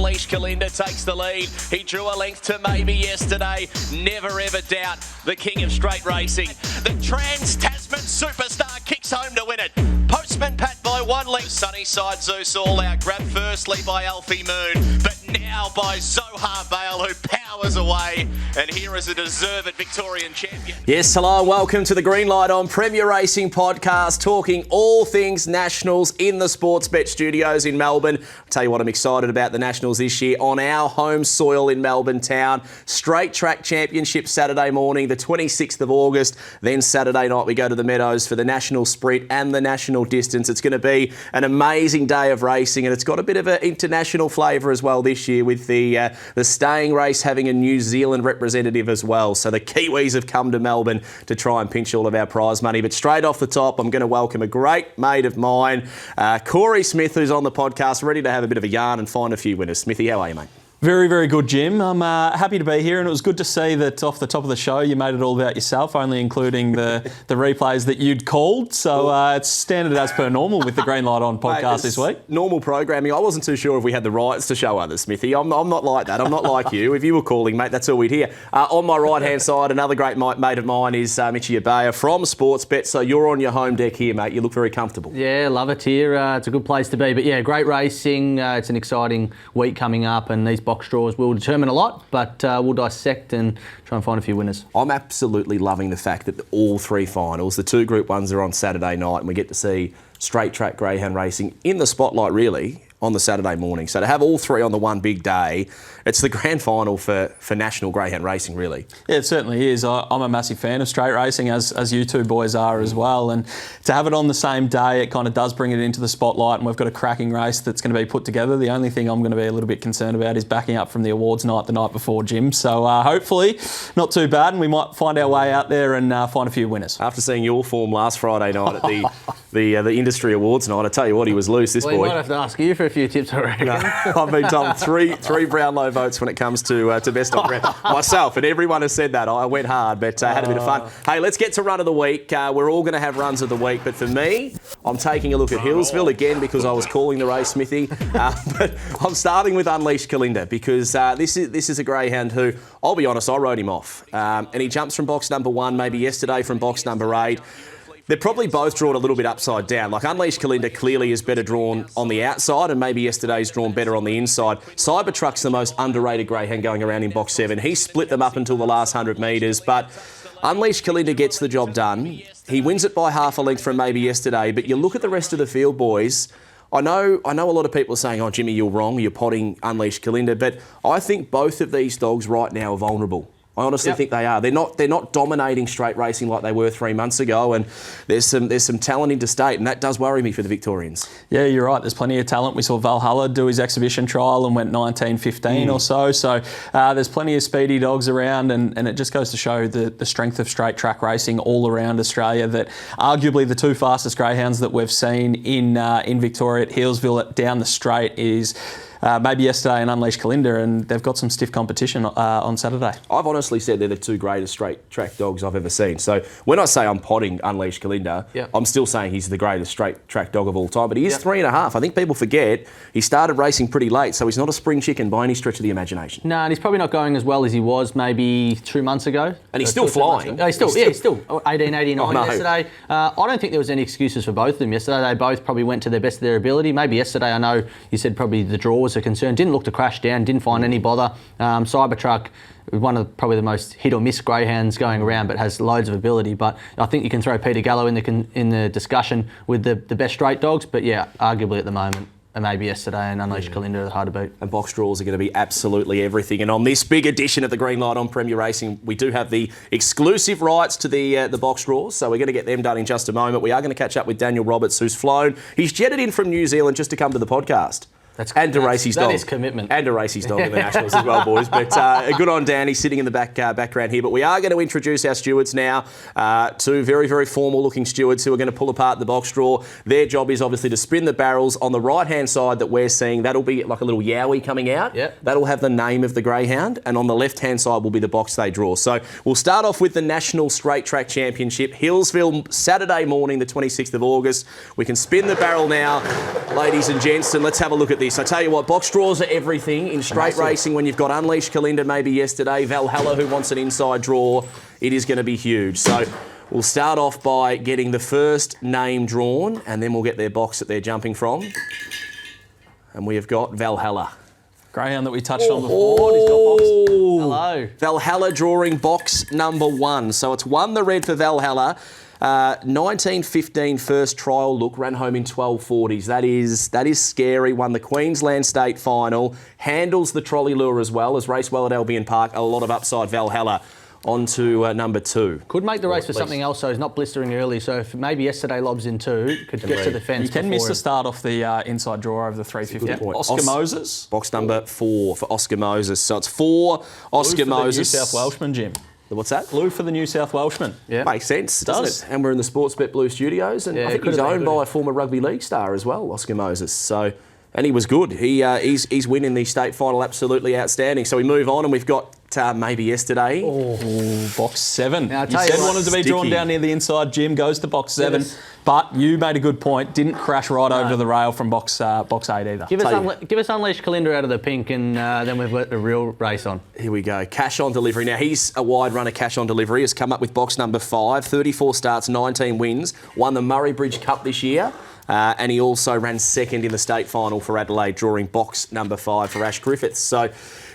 Unleash Kalinda takes the lead. He drew a length to maybe yesterday. Never ever doubt the king of straight racing. The Trans-Tasman superstar kicks home to win it. Postman Pat by 1 length. Sunnyside Zeus all out. Grabbed firstly by Alfie Moon, but now by Zohar Bale, who powers away. And here is a deserved Victorian champion. Yes, hello, welcome to the Green Light On Premier Racing podcast, talking all things Nationals in the Sportsbet studios in Melbourne. I'll tell you what, I'm excited about the Nationals this year on our home soil in Melbourne town. Straight Track Championship Saturday morning, the 26th of August. Then Saturday night we go to the Meadows for the National Sprint and the National Distance. It's going to be an amazing day of racing, and it's got a bit of an international flavour as well this year, with the staying race having a New Zealand representative as well. So the Kiwis have come to Melbourne to try and pinch all of our prize money. But straight off the top, I'm going to welcome a great mate of mine, Corey Smith, who's on the podcast, ready to have a bit of a yarn and find a few winners. Smithy, how are you, mate? Very, very good, Jim. I'm happy to be here, and it was good to see that off the top of the show you made it all about yourself, only including the replays that you'd called. So it's standard as per normal with the Green Light On podcast this week. Normal programming. I wasn't too sure if we had the rights to show others, Smithy. I'm not like that. I'm not like you. If you were calling, mate, that's all we'd hear. On my right-hand side, another great mate of mine is Mitch Ebeyer from Sportsbet. So you're on your home deck here, mate. You look very comfortable. Yeah, love it here. It's a good place to be. But yeah, great racing. It's an exciting week coming up, and these box draws will determine a lot, but we'll dissect and try and find a few winners. I'm absolutely loving the fact that all three finals, the two Group 1s are on Saturday night, and we get to see straight track greyhound racing in the spotlight, really, on the Saturday morning. So to have all three on the one big day, it's the grand final for national greyhound racing, really. Yeah, it certainly is. I'm a massive fan of straight racing, as you two boys are as well. And to have it on the same day, it kind of does bring it into the spotlight, and we've got a cracking race that's going to be put together. The only thing I'm going to be a little bit concerned about is backing up from the awards night the night before, Jim. So hopefully not too bad, and we might find our way out there and find a few winners. After seeing your form last Friday night at the industry awards night, I tell you what, he was loose, this boy. We might have to ask you for a few tips, I reckon. No, I've been told three Brownlow votes when it comes to best on ground. Myself, and everyone has said that. I went hard, but had a bit of fun. Hey, let's get to run of the week. We're all going to have runs of the week, but for me, I'm taking a look at Hillsville again because I was calling the race, Smithy. But I'm starting with Unleash Kalinda because this is a greyhound who, I'll be honest, I wrote him off. And he jumps from box number 1, maybe yesterday from box number 8. They're probably both drawn a little bit upside down. Like Unleash Kalinda clearly is better drawn on the outside, and maybe yesterday's drawn better on the inside. Cybertruck's the most underrated greyhound going around in box 7. He split them up until the last 100 metres, but Unleash Kalinda gets the job done. He wins it by half a length from maybe yesterday, but you look at the rest of the field, boys. I know a lot of people are saying, oh, Jimmy, you're wrong, you're potting Unleash Kalinda, but I think both of these dogs right now are vulnerable. I honestly think they are. They're not dominating straight racing like they were 3 months ago, and there's some talent interstate, and that does worry me for the Victorians. Yeah, you're right. There's plenty of talent. We saw Valhalla do his exhibition trial and went 19-15 or so. So there's plenty of speedy dogs around, and it just goes to show the strength of straight track racing all around Australia. That arguably the two fastest greyhounds that we've seen in Victoria at Hillsville down the straight is maybe yesterday and Unleash Kalinda, and they've got some stiff competition on Saturday. I've honestly said they're the two greatest straight track dogs I've ever seen. So when I say I'm potting Unleash Kalinda, I'm still saying he's the greatest straight track dog of all time. But he is 3.5. I think people forget he started racing pretty late, so he's not a spring chicken by any stretch of the imagination. No, and he's probably not going as well as he was maybe 2 months ago. And he's still flying. He's still 1889 yesterday. I don't think there was any excuses for both of them yesterday. They both probably went to their best of their ability. Maybe yesterday, I know you said probably the draw was a concern. Didn't look to crash down, didn't find any bother. Cybertruck, one of probably the most hit or miss greyhounds going around, but has loads of ability. But I think you can throw Peter Gallo in the discussion with the best straight dogs. But yeah, arguably at the moment, and maybe yesterday and Unleash Kalinda are hard to beat. And box draws are going to be absolutely everything. And on this big edition of the Green Light on Premier Racing, we do have the exclusive rights to the box draws, so we're going to get them done in just a moment. We are going to catch up with Daniel Roberts, who's flown. He's jetted in from New Zealand just to come to the podcast. To race his dog. That is commitment. And to race his dog in the Nationals as well, boys. But good on Dan. He's sitting in the background here. But we are going to introduce our stewards now. Two very, very formal-looking stewards who are going to pull apart the box draw. Their job is obviously to spin the barrels. On the right-hand side that we're seeing, that'll be like a little yowie coming out. Yep. That'll have the name of the greyhound. And on the left-hand side will be the box they draw. So we'll start off with the National Straight Track Championship. Hillsville, Saturday morning, the 26th of August. We can spin the barrel now. ladies and gents, and let's have a look at this. I tell you what, box draws are everything in straight racing. When you've got Unleashed Kalinda maybe yesterday, Valhalla who wants an inside draw, it is going to be huge. So we'll start off by getting the first name drawn, and then we'll get their box that they're jumping from. And we have got Valhalla. Greyhound that we touched on before. He's got box. Hello. Valhalla drawing box number 1. So it's won the red for Valhalla. 1915 first trial look, ran home in 1240s. That is scary. Won the Queensland State Final. Handles the trolley lure as well. Has raced well at Albion Park. A lot of upside. Valhalla on to number 2. Could make the race for something else, so he's not blistering early. So if maybe yesterday lobs in 2, could get to the fence. You can miss the start off the inside draw over the 350. Oscar Moses. Box number 4 for Oscar Moses. So it's 4 Oscar Moses. New South Welshman, Jim. What's that? Blue for the New South Welshman. Yeah. Makes sense, doesn't it? And we're in the Sportsbet Blue Studios, and I think he's owned by a former rugby league star as well, Oscar Moses. So, and he was good. He's winning the state final, absolutely outstanding. So we move on, and we've got maybe yesterday. Box 7. Now, you said wanted to be drawn down near the inside. Jim goes to box 7. Yes. But you made a good point. Didn't crash right over the rail from box 8 either. Give us Unleashed Kalinda out of the pink, and then we've got the real race on. Here we go. Cash on delivery. Now, he's a wide runner, cash on delivery. Has come up with box number 5. 34 starts, 19 wins. Won the Murray Bridge Cup this year. And he also ran second in the state final for Adelaide, drawing box number 5 for Ash Griffiths. So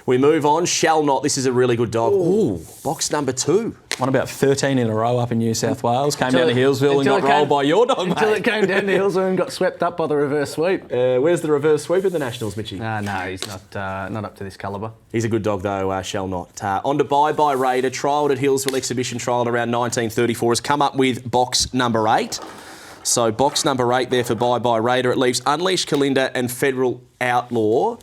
we move on. Shall Not. This is a really good dog. Ooh, box number 2. Won about 13 in a row up in New South Wales. Came down to Hillsville and got rolled by your dog, Until mate. it came down to Hillsville and got swept up by the reverse sweep. Where's the reverse sweep in the Nationals, Mitchie? No, he's not up to this calibre. He's a good dog, though, Shall Not. On to Bye Bye Raider. Trialled at Hillsville Exhibition Trial around 1934. Has come up with box number 8. So box number 8 there for Bye Bye Raider. It leaves Unleashed Kalinda and Federal Outlaw.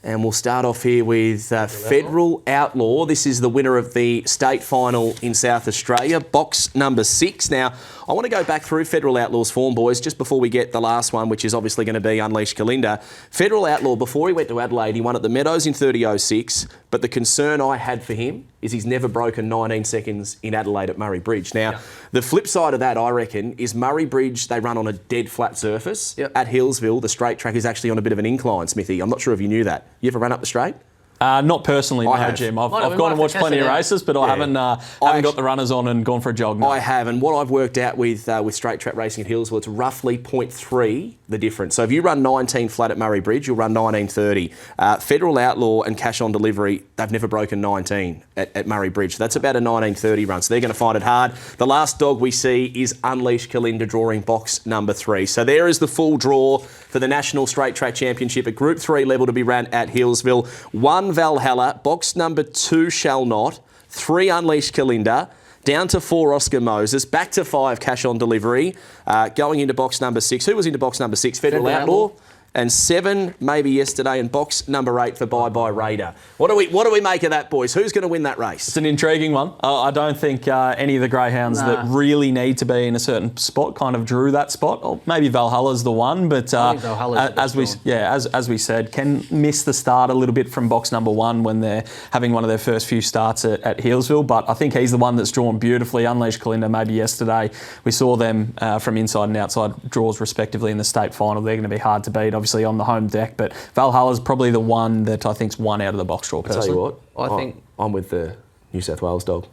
And we'll start off here with Federal Outlaw. This is the winner of the state final in South Australia. Box number 6. Now, I want to go back through Federal Outlaw's form, boys, just before we get the last one, which is obviously going to be Unleashed Kalinda. Federal Outlaw, before he went to Adelaide, he won at the Meadows in 30.06. But the concern I had for him is he's never broken 19 seconds in Adelaide at Murray Bridge. Now, the flip side of that, I reckon, is Murray Bridge, they run on a dead flat surface. At Hillsville, the straight track is actually on a bit of an incline, Smithy. I'm not sure if you knew that. You ever run up the straight? Not personally, no, Jim. I've gone and watched plenty of races, but I haven't got the runners on and gone for a jog. No. I have, and what I've worked out with straight track racing at Hillsville, it's roughly 0.3 the difference. So if you run 19 flat at Murray Bridge, you'll run 19.30. Federal Outlaw and Cash on Delivery, they've never broken 19 at Murray Bridge. That's about a 19.30 run, so they're going to find it hard. The last dog we see is Unleashed Kalinda drawing box number 3. So there is the full draw for the National Straight Track Championship at Group 3 level to be ran at Hillsville. 1 Valhalla, box number 2 Shall Not, 3 Unleashed Kalinda, down to 4 Oscar Moses, back to 5 Cash on Delivery, going into box number 6. Who was into box number 6? Federal Outlaw. And 7 maybe yesterday, and box number 8 for Bye Bye Raider. What do we make of that, boys? Who's going to win that race? It's an intriguing one. I don't think any of the greyhounds that really need to be in a certain spot kind of drew that spot. Or maybe Valhalla's the one, but as we said, can miss the start a little bit from box number 1 when they're having one of their first few starts at Hillsville. But I think he's the one that's drawn beautifully. Unleashed Kalinda maybe yesterday. We saw them from inside and outside draws respectively in the state final. They're going to be hard to beat, obviously on the home deck, but Valhalla's probably the one that I think's won out of the box draw. Personally, I'll tell you what, I'm with the New South Wales dog.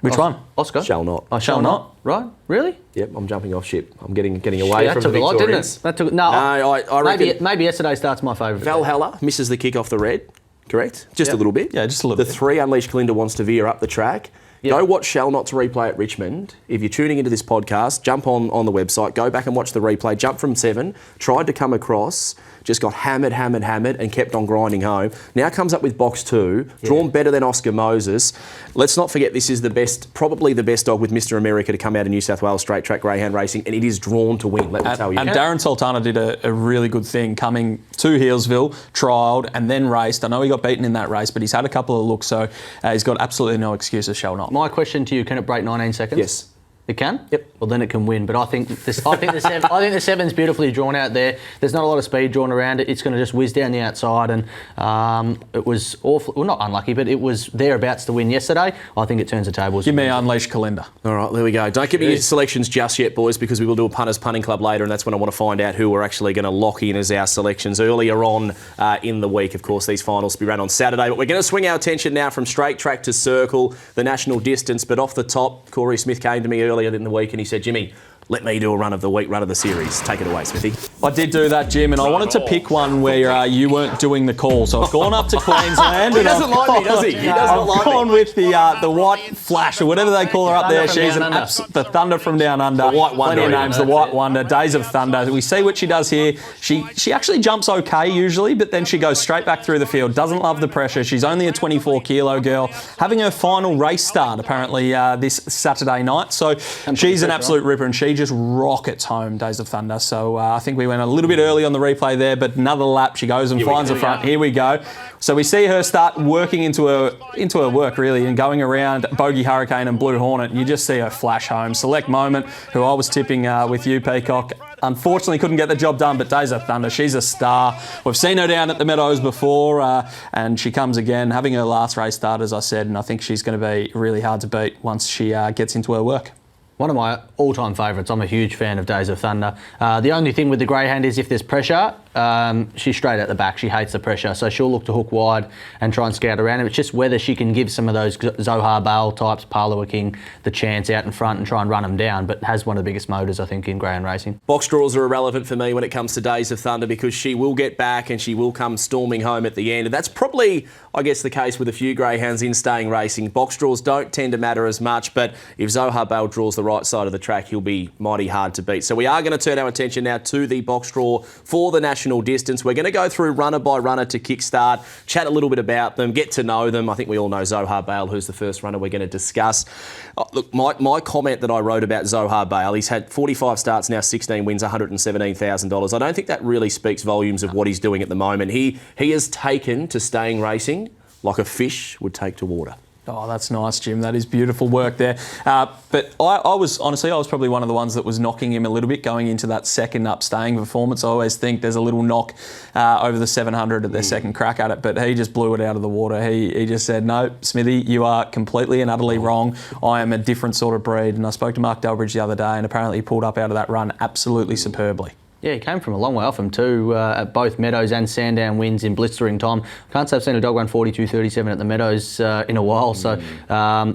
Which one? Oscar? Shall Not. Oh, Shall Not. Right? Really? Yep, I'm jumping off ship. I'm getting away from the Victorians. That took a lot, didn't it? I reckon maybe yesterday starts my favourite. Valhalla misses the kick off the red, correct? Just a little bit. Yeah, just a little bit. The 3 Unleashed Kalinda wants to veer up the track. Go watch Shall Not to replay at Richmond. If you're tuning into this podcast, jump on the website, go back and watch the replay. Jump from 7, tried to come across, just got hammered, and kept on grinding home. Now comes up with box 2, drawn better than Oscar Moses. Let's not forget this is probably the best dog with Mr. America to come out of New South Wales straight track greyhound racing, and it is drawn to win, let me tell you. And Darren Sultana did a really good thing coming to Hillsville, trialled and then raced. I know he got beaten in that race, but he's had a couple of looks, so he's got absolutely no excuses. Shall Not. My question to you, can it break 19 seconds? Yes. It can? Yep. Well, then it can win. But I think the 7's beautifully drawn out there. There's not a lot of speed drawn around it. It's going to just whiz down the outside. And it was awful. Well, not unlucky, but it was thereabouts to win yesterday. I think it turns the tables. Give me Unleash Kalinda. All right, there we go. Don't give me your selections just yet, boys, because we will do a Punters Punting Club later, and that's when I want to find out who we're actually going to lock in as our selections earlier on in the week. Of course, these finals will be run on Saturday. But we're going to swing our attention now from straight track to circle, the national distance. But off the top, Corey Smith came to me earlier in the week and he said, Jimmy, let me do a run of the week, run of the series. Take it away, Smithy. I did do that, Jim, and I wanted to pick one where you weren't doing the call. So I've gone up to Queensland. He doesn't like me, does he? He doesn't like me. I've gone with the White Flash, or whatever they call her up there. She's the Thunder from Down Under. The White Wonder. Plenty of names, the White Wonder, Days of Thunder. We see what she does here. She actually jumps okay usually, but then she goes straight back through the field. Doesn't love the pressure. She's only a 24-kilo girl. Having her final race start, apparently, this Saturday night. So she's an absolute ripper, and she just rockets home, Days of Thunder. So I think we went a little bit early on the replay there, but another lap, she goes and finds the front. Here we go. So we see her start working into her work, really, and going around Bogey Hurricane and Blue Hornet. You just see her flash home. Select Moment, who I was tipping with you, Peacock, unfortunately couldn't get the job done, but Days of Thunder, she's a star. We've seen her down at the Meadows before, and she comes again, having her last race start, as I said, and I think she's going to be really hard to beat once she gets into her work. One of my all-time favourites. I'm a huge fan of Days of Thunder. The only thing with the greyhound is if there's pressure, she's straight at the back. She hates the pressure, so she'll look to hook wide and try and scout around him. It's just whether she can give some of those Zohar Bale types, Palua King, the chance out in front and try and run them down, but has one of the biggest motors, I think, in greyhound racing. Box draws are irrelevant for me when it comes to Days of Thunder because she will get back and she will come storming home at the end. And that's probably, I guess, the case with a few greyhounds in staying racing. Box draws don't tend to matter as much, but if Zohar Bale draws the right side of the track, he'll be mighty hard to beat. So we are going to turn our attention now to the box draw for the national distance. We're going to go through runner by runner to kickstart, chat a little bit about them, get to know them. I think we all know Zohar Bale, who's the first runner we're going to discuss. Look, my comment that I wrote about Zohar Bale, he's had 45 starts now, 16 wins, $117,000. I don't think that really speaks volumes of what he's doing at the moment. He has taken to staying racing like a fish would take to water. Oh, that's nice, Jim. That is beautiful work there. But I was probably one of the ones that was knocking him a little bit going into that second up staying performance. I always think there's a little knock over the 700 at their second crack at it, but he just blew it out of the water. He just said, no, Smithy, you are completely and utterly wrong. I am a different sort of breed. And I spoke to Mark Delbridge the other day, and apparently he pulled up out of that run absolutely superbly. Yeah, he came from a long way off him too, at both Meadows and Sandown wins in blistering time. Can't say I've seen a dog run 42.37 at the Meadows in a while. So,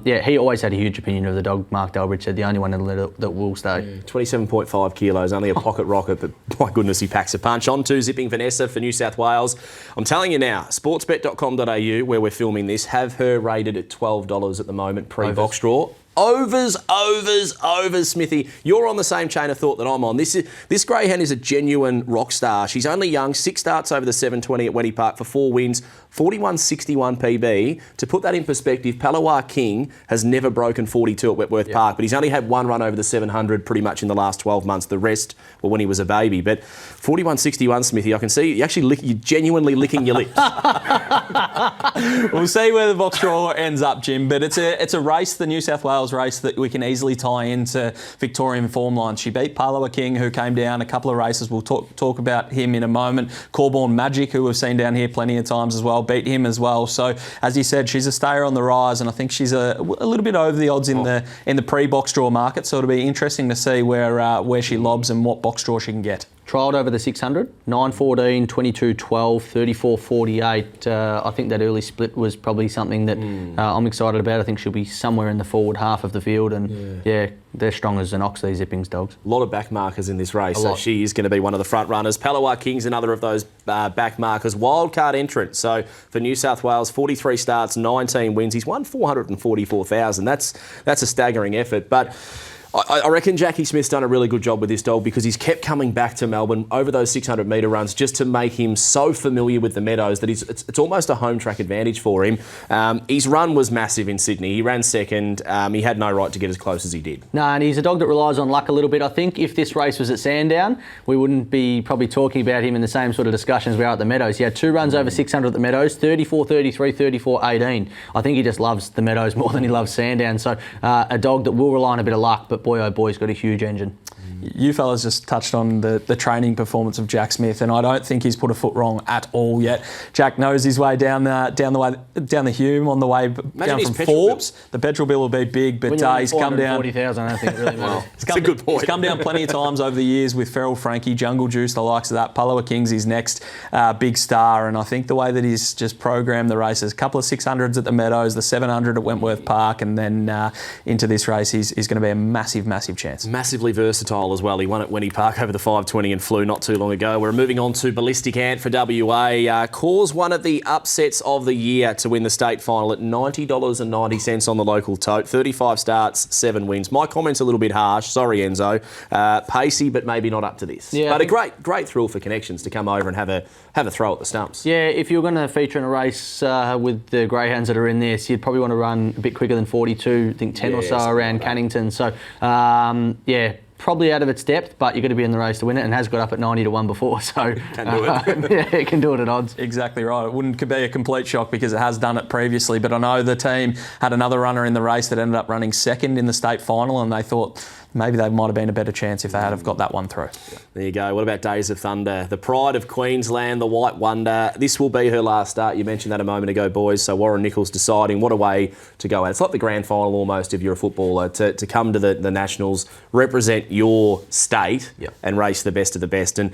he always had a huge opinion of the dog. Mark Delbridge said the only one that will stay. 27.5 kilos, only a pocket rocket, but my goodness, he packs a punch. On to Zipping Vanessa for New South Wales. I'm telling you now, sportsbet.com.au, where we're filming this, have her rated at $12 at the moment, pre-box draw. Overs, Smithy. You're on the same chain of thought that I'm on. This greyhound is a genuine rock star. She's only young, 6 starts over the 720 at Weddy Park for 4 wins, 41.61 PB. To put that in perspective, Palua King has never broken 42 at Wentworth Park, but he's only had 1 run over the 700 pretty much in the last 12 months. The rest were when he was a baby. But 41.61, Smithy, I can see you actually you're genuinely licking your lips. We'll see where the box draw ends up, Jim, but it's a race, the New South Wales race, that we can easily tie into Victorian form lines. She beat Palua King, who came down a couple of races. We'll talk about him in a moment. Corborn Magic, who we've seen down here plenty of times as well, beat him as well. So, as you said, she's a stayer on the rise, and I think she's a little bit over the odds in the pre-box draw market. So it'll be interesting to see where she lobs and what box draw she can get. Trialled over the 600, 9.14, 22.12, 34.48. I think that early split was probably something that I'm excited about. I think she'll be somewhere in the forward half of the field, and they're strong as an ox, these Zippings dogs. A lot of back markers in this race, so she is going to be one of the front runners. Palua King's another of those back markers. Wildcard entrant, so for New South Wales, 43 starts, 19 wins. He's won $444,000. That's a staggering effort, but I reckon Jackie Smith's done a really good job with this dog because he's kept coming back to Melbourne over those 600 metre runs just to make him so familiar with the Meadows that it's almost a home track advantage for him. His run was massive in Sydney. He ran second. He had no right to get as close as he did. No, and he's a dog that relies on luck a little bit. I think if this race was at Sandown, we wouldn't be probably talking about him in the same sort of discussions we are at the Meadows. He had 2 runs over 600 at the Meadows, 34.33, 34.18. I think he just loves the Meadows more than he loves Sandown. So a dog that will rely on a bit of luck, but but boy, oh boy, he's got a huge engine. You fellas just touched on the training performance of Jack Smith, and I don't think he's put a foot wrong at all yet. Jack knows his way down the Hume on the way down from Forbes. The petrol bill will be big, but he's come down. 40,000, I don't think it really matters. That's a good point. He's come down plenty of times over the years with Feral Frankie, Jungle Juice, the likes of that. Paloa King's his next big star, and I think the way that he's just programmed the races, a couple of 600s at the Meadows, the 700 at Wentworth Park, and then into this race, he's going to be a massive, massive chance. Massively versatile as well. He won at Wenny Park over the 520 and flew not too long ago. We're moving on to Ballistic Ant for WA. Caused one of the upsets of the year to win the state final at $90.90 on the local tote. 35 starts, 7 wins. My comment's a little bit harsh. Sorry, Enzo. Pacey, but maybe not up to this. Yeah, but a great thrill for Connections to come over and have a throw at the stumps. Yeah, if you're going to feature in a race with the greyhounds that are in this, you'd probably want to run a bit quicker than 42, I think 10 or so around Cannington. So, probably out of its depth, but you've got to be in the race to win it, and has got up at 90 to 1 before, so can do it. yeah, it can do it at odds. Exactly right. It wouldn't be a complete shock because it has done it previously, but I know the team had another runner in the race that ended up running second in the state final, and they thought maybe they might have been a better chance if they had have got that one through. There you go. What about Days of Thunder? The pride of Queensland, the White Wonder. This will be her last start. You mentioned that a moment ago, boys. So Warren Nichols deciding what a way to go at. It's like the grand final almost if you're a footballer, to come to the Nationals, represent your state and race the best of the best. And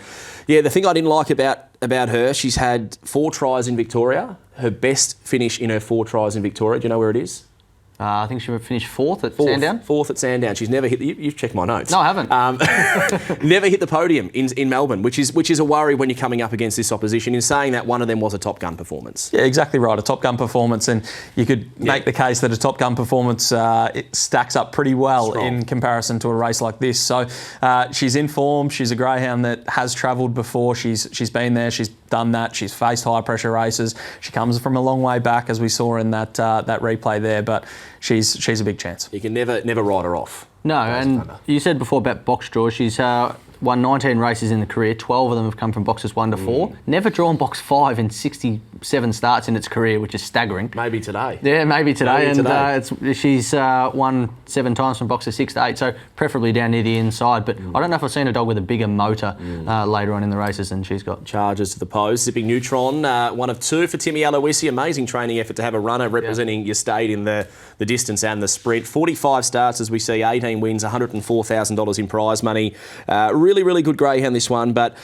yeah, the thing I didn't like about her, she's had 4 tries in Victoria. Her best finish in her 4 tries in Victoria. Do you know where it is? I think she finished fourth at Sandown. Fourth at Sandown. She's never hit. You've checked my notes. No, I haven't. Never hit the podium in Melbourne, which is a worry when you're coming up against this opposition. In saying that, one of them was a Top Gun performance. Yeah, exactly right. A Top Gun performance, and you could make the case that a Top Gun performance it stacks up pretty well in comparison to a race like this. So she's in form. She's a greyhound that has travelled before. She's been there. She's done that. She's faced high pressure races. She comes from a long way back, as we saw in that replay there. But she's a big chance. You can never write her off. No, and you said before about box draws. She's won 19 races in the career. 12 of them have come from boxes 1 to 4. Never drawn box 5 in 67 starts in its career, which is staggering. Maybe today. Yeah, maybe today. She's won 7 times from boxes 6 to 8, so preferably down near the inside. But I don't know if I've seen a dog with a bigger motor later on in the races than she's got. Charges to the post. Zipping Neutron, 1 of 2 for Timmy Aloisi. Amazing training effort to have a runner representing your state in the distance and the sprint. 45 starts, as we see, 18 wins, $104,000 in prize money. Really good greyhound, this one, but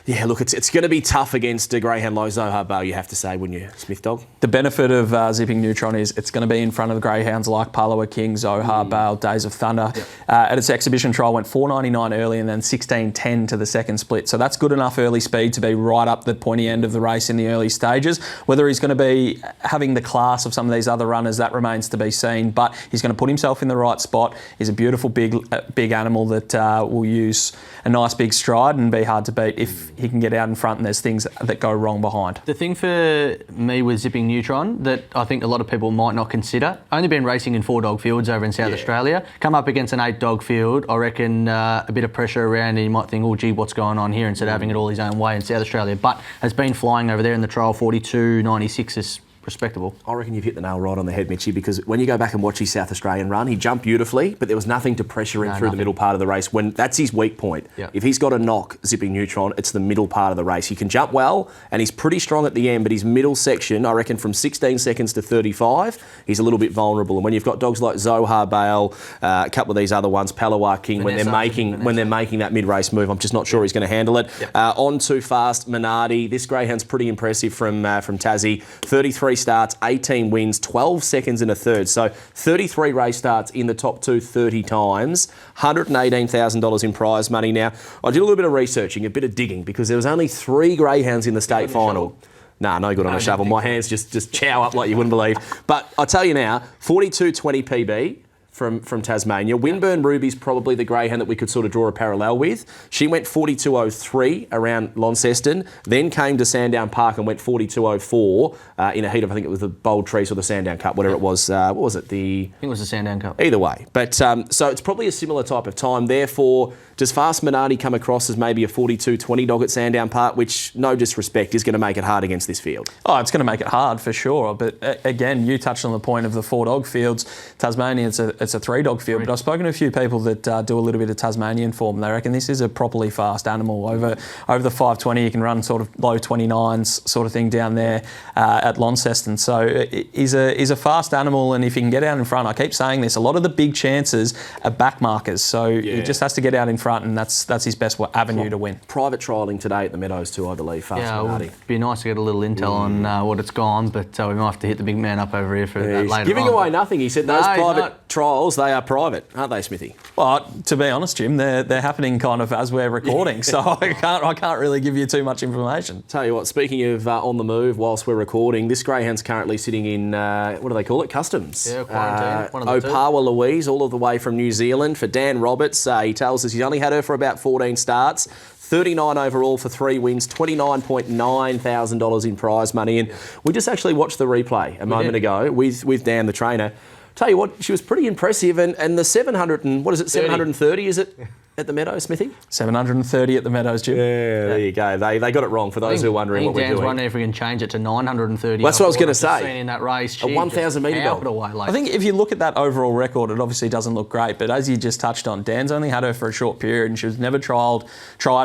yeah, look, it's going to be tough against a greyhound like Zohar Bale, you have to say, wouldn't you, Smith Dog? The benefit of Zipping Neutron is it's going to be in front of greyhounds like Paloa King, Zohar Bale, Days of Thunder. At its exhibition trial, went 4.99 early and then 16.10 to the second split. So that's good enough early speed to be right up the pointy end of the race in the early stages. Whether he's going to be having the class of some of these other runners, that remains to be seen. But he's going to put himself in the right spot. He's a beautiful big animal that will use a nice big stride and be hard to beat if he can get out in front and there's things that go wrong behind. The thing for me with Zipping Neutron that I think a lot of people might not consider, only been racing in 4-dog fields over in South Australia, come up against an 8-dog field, I reckon a bit of pressure around and you might think, oh gee, what's going on here, instead of having it all his own way in South Australia, but has been flying over there in the trial. 42.96 is respectable. I reckon you've hit the nail right on the head, Mitchie, because when you go back and watch his South Australian run, he jumped beautifully, but there was nothing to pressure him through the middle part of the race. When that's his weak point. If he's got a knock, Zipping Neutron, it's the middle part of the race. He can jump well, and he's pretty strong at the end, but his middle section, I reckon from 16 seconds to 35, he's a little bit vulnerable. And when you've got dogs like Zohar Bale, a couple of these other ones, Palawa King, when they're making that mid-race move, I'm just not sure he's going to handle it. On too fast, Minardi. This greyhound's pretty impressive from Tassie. 33 starts, 18 wins, 12 seconds and a third. So 33 race starts in the top 2 30 times, $118,000 in prize money. Now, I did a little bit of researching, a bit of digging, because there was only 3 greyhounds in the state final. No good on a shovel. My hands just chow up like you wouldn't believe. But I'll tell you now, 42.20 PB from Tasmania. Winburn Ruby's probably the greyhound that we could sort of draw a parallel with. She went 42.03 around Launceston, then came to Sandown Park and went 42.04 in a heat of, I think it was the Bold Trees or the Sandown Cup, whatever it was. What was it? I think it was the Sandown Cup. Either way. But so it's probably a similar type of time. Therefore, does Fast Minardi come across as maybe a 42.20 dog at Sandown Park, which, no disrespect, is going to make it hard against this field? Oh, it's going to make it hard for sure. But again, you touched on the point of the 4-dog fields. Tasmania, it's it's a 3-dog field, but I've spoken to a few people that do a little bit of Tasmanian form. They reckon this is a properly fast animal. Over the 520, you can run sort of low 29s sort of thing down there at Launceston. So he's a fast animal, and if he can get out in front, I keep saying this, a lot of the big chances are back markers. So he just has to get out in front, and that's his best avenue to win. Private trialling today at the Meadows too, I believe. Fast Minardi. It would be nice to get a little intel on what it's gone, but we might have to hit the big man up over here for that later Giving on. away nothing. He said those private trials, they are private, aren't they, Smithy? Well, to be honest, Jim, they're happening kind of as we're recording, so I can't really give you too much information. Tell you what, speaking of on the move whilst we're recording, this greyhound's currently sitting in, what do they call it, customs. Yeah, quarantine, one of the two. Opawa Louise, all of the way from New Zealand. For Dan Roberts, he tells us he's only had her for about 14 starts. 39 overall for 3 wins, $29.9 thousand in prize money. And we just actually watched the replay a moment ago with Dan, the trainer. Tell you what, she was pretty impressive. And the 730, is it? At the Meadows, Smithy? 730 at the Meadows, Jim. Yeah, there you go. They got it wrong for those who are wondering what we're doing. Dan's wondering if we can change it to 930. Well, that's what I was going to say. Seen in that race, a 1,000 metre goal. I think if you look at that overall record, it obviously doesn't look great. But as you just touched on, Dan's only had her for a short period, and she was never tried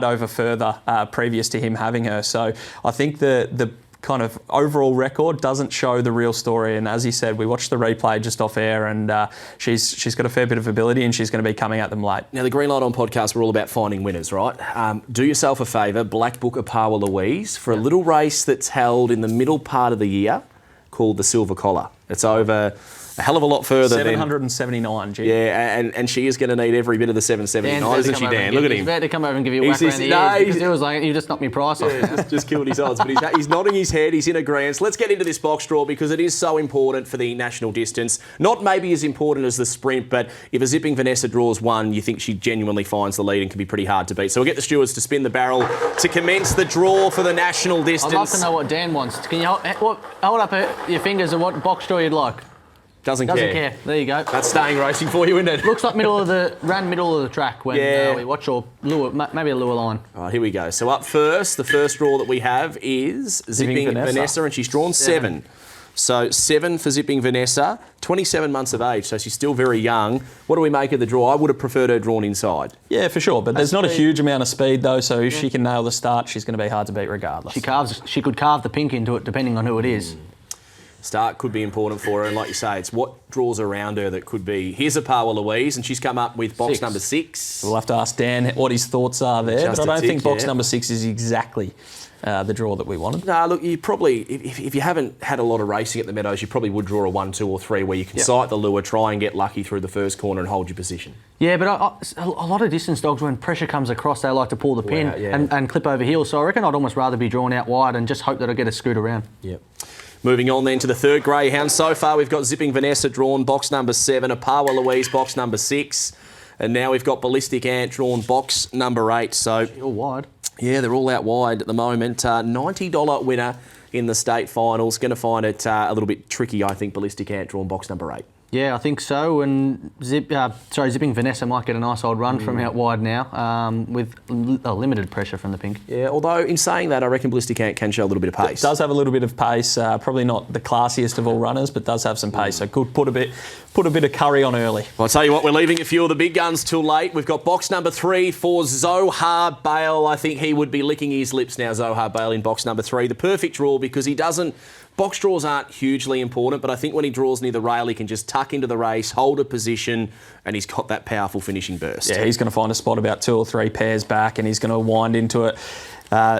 over further previous to him having her. So I think the kind of overall record doesn't show the real story. And as he said, we watched the replay just off air, and she's got a fair bit of ability, and she's going to be coming at them late. Now, the Green Light On podcast, we're all about finding winners, right? Do yourself a favour, Black Book Opawa Louise, for a little race that's held in the middle part of the year called the Silver Collar. It's over a hell of a lot further 779, G. Yeah, and she is going to need every bit of the 779, isn't she, Dan? Look at him. He's about to come over and give you a whack around the ears, because he was like, you just knocked me price off. Yeah, just killed his odds. But he's nodding his head. He's in agreement. Let's get into this box draw, because it is so important for the national distance. Not maybe as important as the sprint, but if a Zipping Vanessa draws one, you think she genuinely finds the lead and can be pretty hard to beat. So we'll get the stewards to spin the barrel to commence the draw for the national distance. I'd love to know what Dan wants. Can you hold up your fingers and what box draw you'd like? Doesn't care. There you go. That's staying racing for you, isn't it? Looks like middle of the track when we watch, or lure, maybe a lure line. All right, here we go. So up first, the first draw that we have is Zipping Vanessa, and she's drawn 7. So 7 for Zipping Vanessa, 27 months of age, so she's still very young. What do we make of the draw? I would have preferred her drawn inside. Yeah, for sure, but there's not a huge amount of speed though, so if she can nail the start, she's going to be hard to beat regardless. She could carve the pink into it depending on who it is. Start could be important for her, and like you say, it's what draws around her that could be. Here's Opawa Louise, and she's come up with box number 6. We'll have to ask Dan what his thoughts are there, but I don't think box number 6 is exactly the draw that we wanted. No, look, you probably, if you haven't had a lot of racing at the Meadows, you probably would draw a 1, 2 or 3 where you can sight the lure, try and get lucky through the first corner and hold your position. Yeah, but a lot of distance dogs, when pressure comes across, they like to pull the pin and clip over heels. So I reckon I'd almost rather be drawn out wide and just hope that I get a scoot around. Yep. Moving on then to the third greyhound. So far we've got Zipping Vanessa drawn box number 7, Opawa Louise box number 6, and now we've got Ballistic Ant drawn box number 8. So all wide. Yeah, they're all out wide at the moment. $90 winner in the state finals. Going to find it a little bit tricky, I think, Ballistic Ant drawn box number 8. Yeah, I think so. And Zipping Vanessa might get a nice old run from out wide now with limited pressure from the pink. Yeah, although in saying that, I reckon Ballistic Ant can show a little bit of pace. Does have a little bit of pace. Probably not the classiest of all runners, but does have some pace. So could put a bit of curry on early. Well, I'll tell you what, we're leaving a few of the big guns till late. We've got box number 3 for Zohar Bale. I think he would be licking his lips now, Zohar Bale, in box number 3. The perfect draw, because he doesn't... Box draws aren't hugely important, but I think when he draws near the rail, he can just tuck into the race, hold a position, and he's got that powerful finishing burst. Yeah, he's going to find a spot about 2 or 3 pairs back, and he's going to wind into it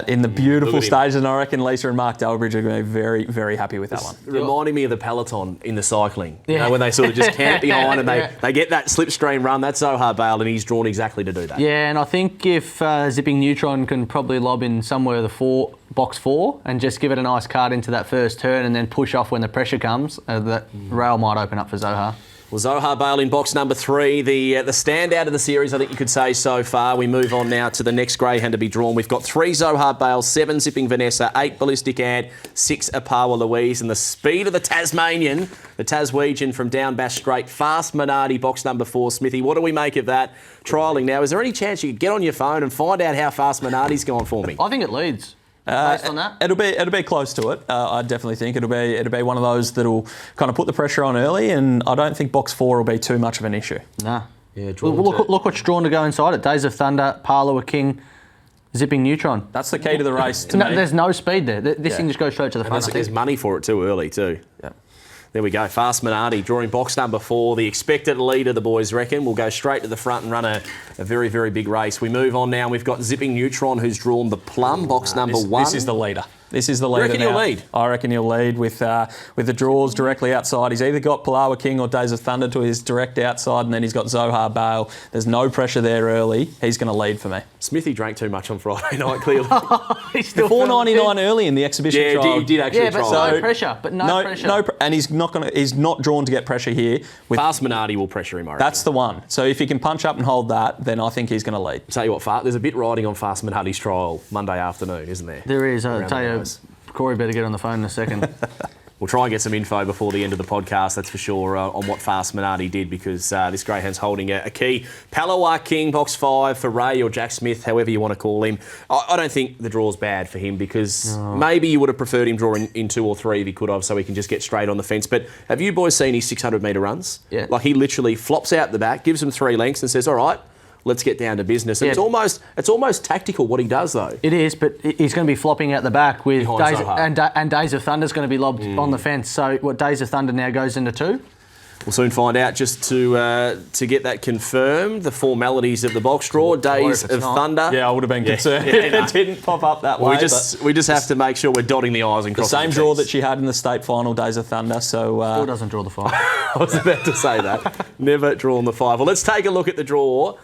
in the beautiful stages. And I reckon Lisa and Mark Delbridge are going to be very, very happy with that one. Reminding me of the peloton in the cycling, you know, when they sort of just camp behind and they get that slipstream run. That's Zohar Bale, and he's drawn exactly to do that. Yeah, and I think if Zipping Neutron can probably lob in somewhere the box 4 and just give it a nice card into that first turn and then push off when the pressure comes, that rail might open up for Zohar. Well, Zohar Bale in box number 3, the standout of the series, I think you could say so far. We move on now to the next greyhound to be drawn. We've got 3 Zohar Bale, 7 Zipping Vanessa, 8 Ballistic Ant, 6 Opawa Louise, and the speed of the Tasmanian, the Taswegian from Down Bass Strait, Fast Minardi, box number 4. Smithy, what do we make of that trialling now? Is there any chance you could get on your phone and find out how fast Minardi's gone for me? I think it leads. based on that? It'll be close to it. I definitely think it'll be one of those that'll kind of put the pressure on early, and I don't think box 4 will be too much of an issue. Nah. Yeah, look what's drawn to go inside it. Days of Thunder, Parlour King, Zipping Neutron. That's the key to the race. To me. There's no speed there. This thing just goes straight to the front. There's money for it too early too. Yeah. There we go. Fast Minardi drawing box number 4. The expected leader, the boys reckon, will go straight to the front and run a very, very big race. We move on now. We've got Zipping Neutron, who's drawn the plum, box number 1. This is the leader. This is the leader. Reckon he'll lead? I reckon he'll lead with the draws directly outside. He's either got Palawa King or Days of Thunder to his direct outside, and then he's got Zohar Bale. There's no pressure there early. He's going to lead for me. Smithy drank too much on Friday night, clearly. He's still $4.99 early in the exhibition trial. He did actually try. But no pressure. But no pressure. And he's not drawn to get pressure here. Fast Minardi will pressure him, I reckon. That's the one. So if he can punch up and hold that, then I think he's going to lead. Tell you what, there's a bit riding on Fast Minardi's trial Monday afternoon, isn't there? There is. I'll tell you, Corey better get on the phone in a second. We'll try and get some info before the end of the podcast, that's for sure, on what Fast Minardi did, because this greyhound's holding a key. Palawa King, box 5 for Ray or Jack Smith, however you want to call him. I don't think the draw's bad for him, because maybe you would have preferred him drawing in 2 or 3 if he could have, so he can just get straight on the fence. But have you boys seen his 600-metre runs? Yeah. Like, he literally flops out the back, gives them 3 lengths and says, all right, let's get down to business. And it's almost tactical what he does, though. It is, but he's going to be flopping out the back with Behind and Days of Thunder's going to be lobbed on the fence. So what Days of Thunder now goes into 2? We'll soon find out. Just to get that confirmed, the formalities of the box draw, Days of Thunder. Yeah, I would have been concerned if it didn't pop up that way. We just have to make sure we're dotting the I's and crossing the same draw that she had in the state final, Days of Thunder. So still doesn't draw the 5. I was about to say that. Never drawn the 5. Well, let's take a look at the draw.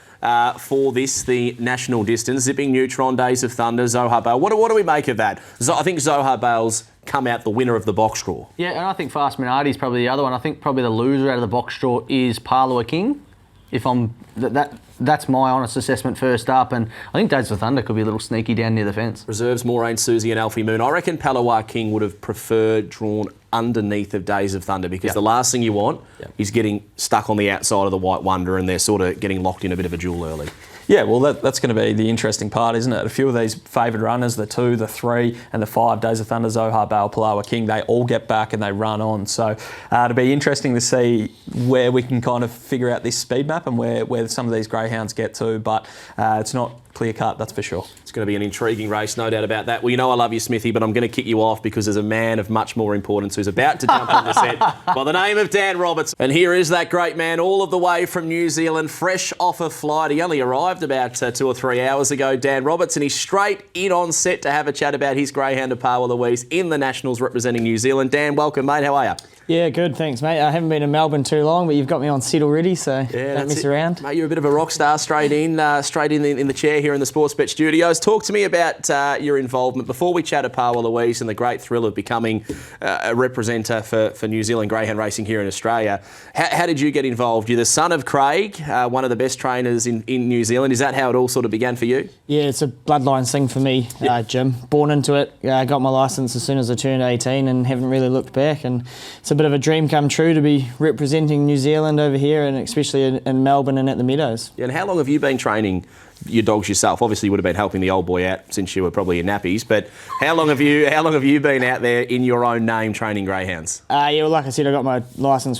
For the national distance, Zipping Neutron, Days of Thunder, Zohar Bale. What do we make of that? I think Zohar Bale's come out the winner of the box draw. Yeah, and I think Fast Minardi's probably the other one. I think probably the loser out of the box draw is Parlour King. If I'm that's my honest assessment first up, and I think Days of Thunder could be a little sneaky down near the fence. Reserves Maureen, Susie and Alfie Moon. I reckon Palawa King would have preferred drawn underneath of Days of Thunder, because the last thing you want is getting stuck on the outside of the White Wonder and they're sort of getting locked in a bit of a duel early. Yeah, well, that's going to be the interesting part, isn't it? A few of these favoured runners, the 2, the 3 and the 5, Days of Thunder, Zohar Bale, Palawa King, they all get back and they run on. So it'll be interesting to see where we can kind of figure out this speed map and where some of these greyhounds get to, but it's not clear cut, that's for sure. It's going to be an intriguing race, no doubt about that. Well, you know I love you, Smithy, but I'm going to kick you off because there's a man of much more importance who's about to jump on the set by the name of Dan Roberts. And here is that great man all of the way from New Zealand, fresh off a flight. He only arrived about 2 or 3 hours ago, Dan Roberts, and he's straight in on set to have a chat about his greyhound, Apawa Louise, in the Nationals representing New Zealand. Dan, welcome, mate. How are you? Yeah, good, thanks, mate. I haven't been in Melbourne too long, but you've got me on set already, so don't miss around. Mate, you're a bit of a rock star, straight in the chair here in the Sportsbet studios. Talk to me about your involvement before we chat Apawa Louise and the great thrill of becoming a representative for New Zealand greyhound racing here in Australia. How did you get involved? You're the son of Craig, one of the best trainers in New Zealand. Is that how it all sort of began for you? Yeah, it's a bloodline thing for me, Jim. Born into it, got my licence as soon as I turned 18 and haven't really looked back. And it's a bit of a dream come true to be representing New Zealand over here, and especially in Melbourne and at the Meadows. Yeah, and how long have you been training your dogs yourself? Obviously, you would have been helping the old boy out since you were probably in nappies. But how long have you been out there in your own name training greyhounds? Yeah, well, like I said, I got my licence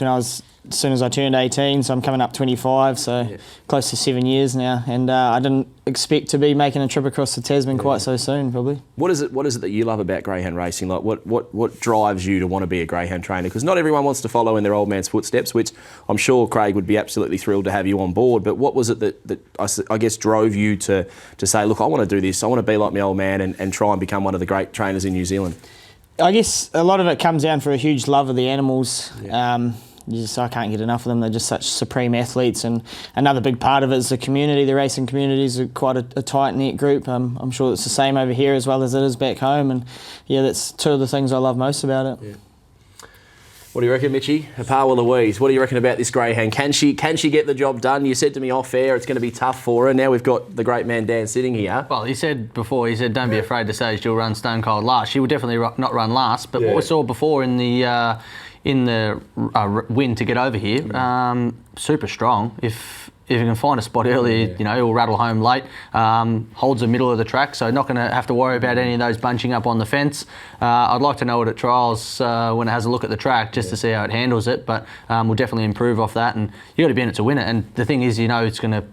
as soon as I turned 18, so I'm coming up 25, so close to 7 years now. And I didn't expect to be making a trip across the Tasman quite so soon, probably. What is it that you love about greyhound racing? Like, what drives you to want to be a greyhound trainer? Because not everyone wants to follow in their old man's footsteps, which I'm sure Craig would be absolutely thrilled to have you on board. But what was it that I guess drove you to say, look, I want to do this, I want to be like my old man and try and become one of the great trainers in New Zealand? I guess a lot of it comes down for a huge love of the animals. I can't get enough of them. They're just such supreme athletes, and another big part of it is the community. The racing community is quite a tight-knit group. I'm sure it's the same over here as well as it is back home, and that's 2 of the things I love most about it. Yeah. What do you reckon, Mitchie? Apawa Louise, what do you reckon about this greyhound? Can she get the job done? You said to me off air it's going to be tough for her. Now we've got the great man Dan sitting here. Well, he said don't be afraid to say she'll run stone cold last. She will definitely not run last, but what we saw before in the win to get over here, super strong. If if you can find a spot early, he'll rattle home late. Holds the middle of the track, so not going to have to worry about any of those bunching up on the fence. I'd like to know it at trials when it has a look at the track just to see how it handles it, but we'll definitely improve off that. And you got to be in it to win it. And the thing is, it's going to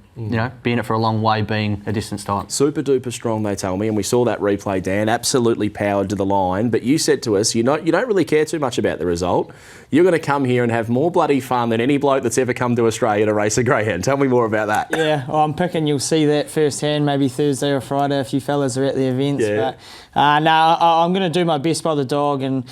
be in it for a long way, being a distance start. Super duper strong, they tell me, and we saw that replay, Dan, absolutely powered to the line. But you said to us, you don't really care too much about the result. You're going to come here and have more bloody fun than any bloke that's ever come to Australia to race a greyhound. Tell me more about that. Yeah, well, I'm picking you'll see that firsthand, maybe Thursday or Friday if you fellas are at the events. Yeah. But I'm going to do my best by the dog, and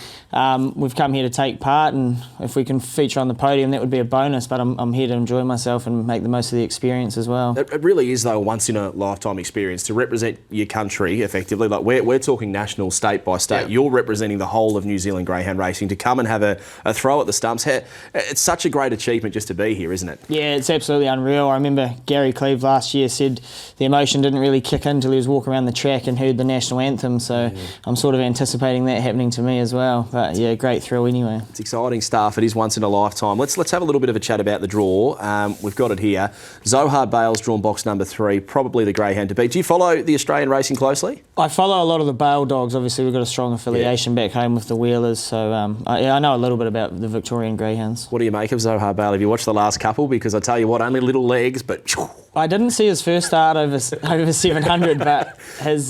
we've come here to take part, and if we can feature on the podium, that would be a bonus. But I'm here to enjoy myself and make the most of the experience as well. It really is, though, a once-in-a-lifetime experience to represent your country effectively. Like we're talking national, state by state. Yeah. You're representing the whole of New Zealand greyhound racing. To come and have a throw at the stumps, it's such a great achievement just to be here, isn't it? Yeah, it's absolutely unreal. I remember Gary Cleve last year said the emotion didn't really kick in until he was walking around the track and heard the national anthem. So I'm sort of anticipating that happening to me as well. But yeah, great thrill anyway. It's exciting stuff. It is once in a lifetime. Let's have a little bit of a chat about the draw. We've got it here. Zohar Bale's drawn box number 3, probably the greyhound to beat. Do you follow the Australian racing closely? I follow a lot of the Bale dogs. Obviously, we've got a strong affiliation back home with the Wheelers. So I know a little bit about the Victorian greyhounds. What do you make of Zohar Bale? Have you watched the last couple? Because I tell you what, only little legs, but... I didn't see his first start over 700, but his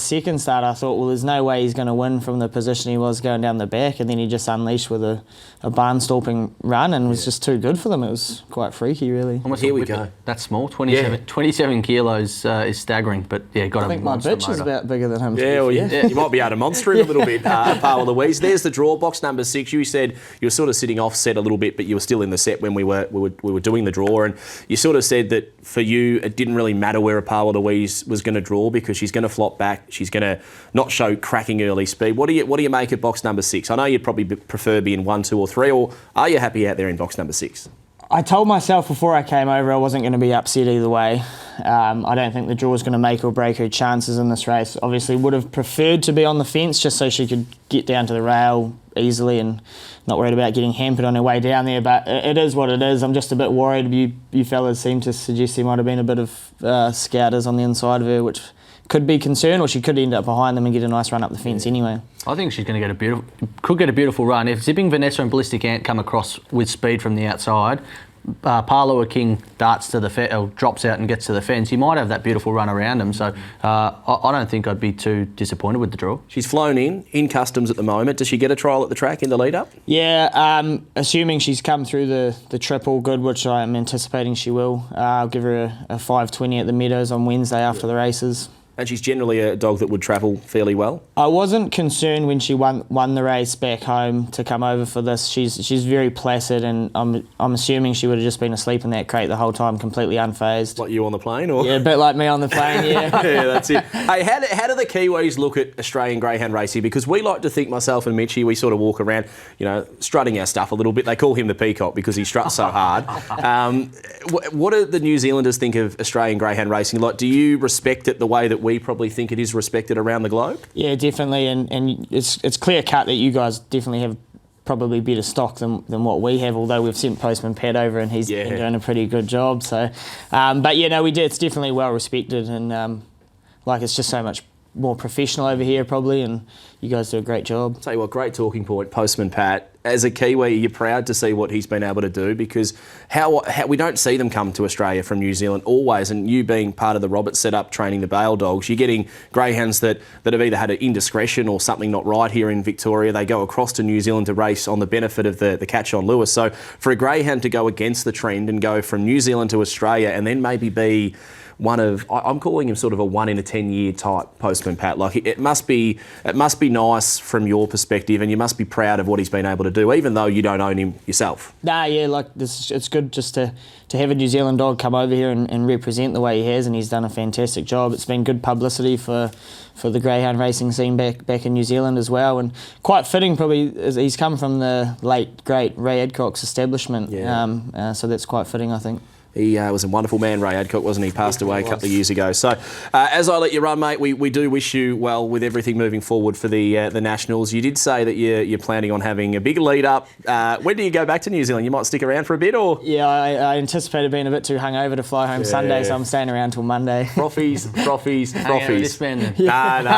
second start, I thought, well, there's no way he's going to win from the position he was going down the back, and then he just unleashed with a barn-stomping run and was just too good for them. It was quite freaky, really. Almost Here we go. That's small, 27 kilos is staggering, but got I think my bitch is about bigger than him. Yeah, well, you might be able to monster him a little bit, Paul Louise. There's the draw, box number 6. You said you were sort of sitting off set a little bit, but you were still in the set when we were doing the draw, and you sort of said that for you, it didn't really matter where Paul Louise was going to draw because she's going to flop back. She's going to not show cracking early speed. What do you make of box number 6? I know you'd probably prefer being 1, 2 or 3, or are you happy out there in box number 6? I told myself before I came over I wasn't going to be upset either way. I don't think the draw is going to make or break her chances in this race. Obviously would have preferred to be on the fence just so she could get down to the rail easily and not worried about getting hampered on her way down there, but it is what it is. I'm just a bit worried. You fellas seem to suggest there might have been a bit of scouters on the inside of her, which could be concerned, or she could end up behind them and get a nice run up the fence anyway. I think she's going to get a beautiful run. If Zipping Vanessa and Ballistic Ant come across with speed from the outside, Parlour King darts to the or drops out and gets to the fence, you might have that beautiful run around him. So I don't think I'd be too disappointed with the draw. She's flown in customs at the moment. Does she get a trial at the track in the lead up? Yeah, assuming she's come through the trip all good, which I'm anticipating she will. I'll give her a 5:20 at the Meadows on Wednesday after the races. And she's generally a dog that would travel fairly well? I wasn't concerned when she won the race back home to come over for this. She's very placid, and I'm assuming she would have just been asleep in that crate the whole time, completely unfazed. Like you on the plane? Or? Yeah, a bit like me on the plane, yeah. Yeah, that's it. Hey, how do the Kiwis look at Australian greyhound racing? Because we like to think, myself and Mitchie, we sort of walk around, strutting our stuff a little bit. They call him the peacock because he struts so hard. What do the New Zealanders think of Australian greyhound racing? Like, do you respect it the way that we probably think it is respected around the globe? Yeah, definitely, and it's clear cut that you guys definitely have probably better stock than what we have, although we've sent Postman Pat over and he's been doing a pretty good job. So, but we do. It's definitely well respected, and it's just so much more professional over here probably, and you guys do a great job. I'll tell you what, great talking point, Postman Pat. As a Kiwi, you're proud to see what he's been able to do, because how we don't see them come to Australia from New Zealand always, and you being part of the Roberts setup training the Bale dogs, you're getting greyhounds that have either had an indiscretion or something not right here in Victoria. They go across to New Zealand to race on the benefit of the catch on Lewis. So for a greyhound to go against the trend and go from New Zealand to Australia and then maybe be one of, I'm calling him sort of a 1 in a 10 year type Postman Pat. Like it must be nice from your perspective, and you must be proud of what he's been able to do, even though you don't own him yourself. It's good just to have a New Zealand dog come over here and represent the way he has, and he's done a fantastic job. It's been good publicity for the greyhound racing scene back in New Zealand as well, and quite fitting probably, as he's come from the late great Ray Adcock's establishment. So that's quite fitting, I think. He was a wonderful man, Ray Adcock, wasn't he? Passed away a couple of years ago. So as I let you run, mate, we do wish you well with everything moving forward for the Nationals. You did say that you're planning on having a big lead up. When do you go back to New Zealand? You might stick around for a bit, or? Yeah, I anticipated being a bit too hungover to fly home Sunday, so I'm staying around till Monday. Frothies. No.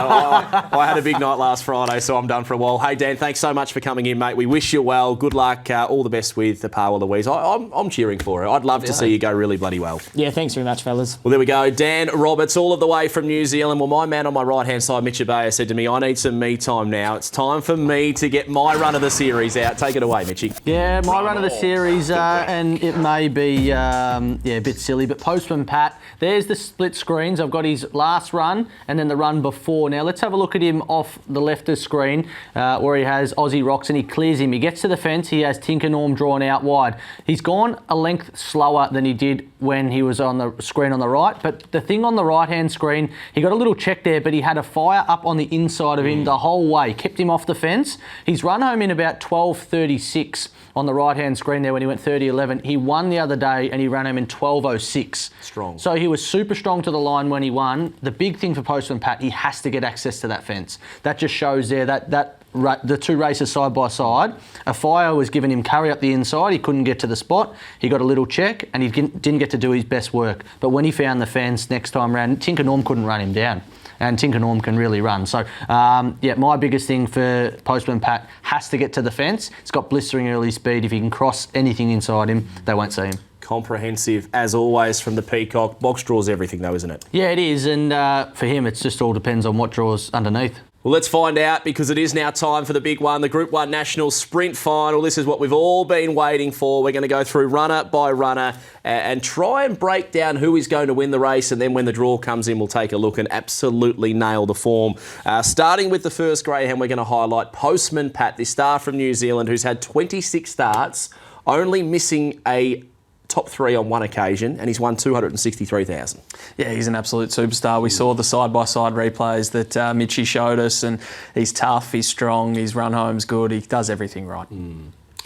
I had a big night last Friday, so I'm done for a while. Hey, Dan, thanks so much for coming in, mate. We wish you well. Good luck. All the best with the Power Louise. I'm cheering for her. I'd love to see you go really bloody well. Yeah, thanks very much, fellas. Well, there we go. Dan Roberts, all of the way from New Zealand. Well, my man on my right-hand side, Mitch Ebeyer, said to me, I need some me time now. It's time for me to get my run of the series out. Take it away, Mitchy. Yeah, my run of the series, and it may be a bit silly, but Postman Pat, there's the split screens. I've got his last run and then the run before. Now, let's have a look at him off the left of screen where he has Aussie Rocks and he clears him. He gets to the fence. He has Tinker Norm drawn out wide. He's gone a length slower than he did when he was on the screen on the right, but the thing on the right-hand screen, he got a little check there, but he had a fire up on the inside of him the whole way, kept him off the fence. He's run home in about 12.36 on the right-hand screen there when he went 30.11. He won the other day and he ran home in 12.06. Strong. So he was super strong to the line when he won. The big thing for Postman Pat, he has to get access to that fence. That just shows there that the two races side by side, a fire was giving him carry up the inside. He couldn't get to the spot. He got a little check and he didn't get to do his best work. But when he found the fence next time round, Tinker Norm couldn't run him down. And Tinker Norm can really run. So, my biggest thing for Postman Pat has to get to the fence. It's got blistering early speed. If he can cross anything inside him, they won't see him. Comprehensive, as always, from the Peacock. Box draws everything, though, isn't it? Yeah, it is. And for him, it's just all depends on what draws underneath. Well, let's find out, because it is now time for the big one, the Group 1 National Sprint Final. This is what we've all been waiting for. We're going to go through runner by runner and try and break down who is going to win the race, and then when the draw comes in, we'll take a look and absolutely nail the form. Starting with the first greyhound, we're going to highlight Postman Pat, this star from New Zealand who's had 26 starts, only missing a top three on one occasion, and he's won 263,000. Yeah, he's an absolute superstar. We saw the side-by-side replays that Mitchie showed us, and he's tough, he's strong, his run home's good, he does everything right.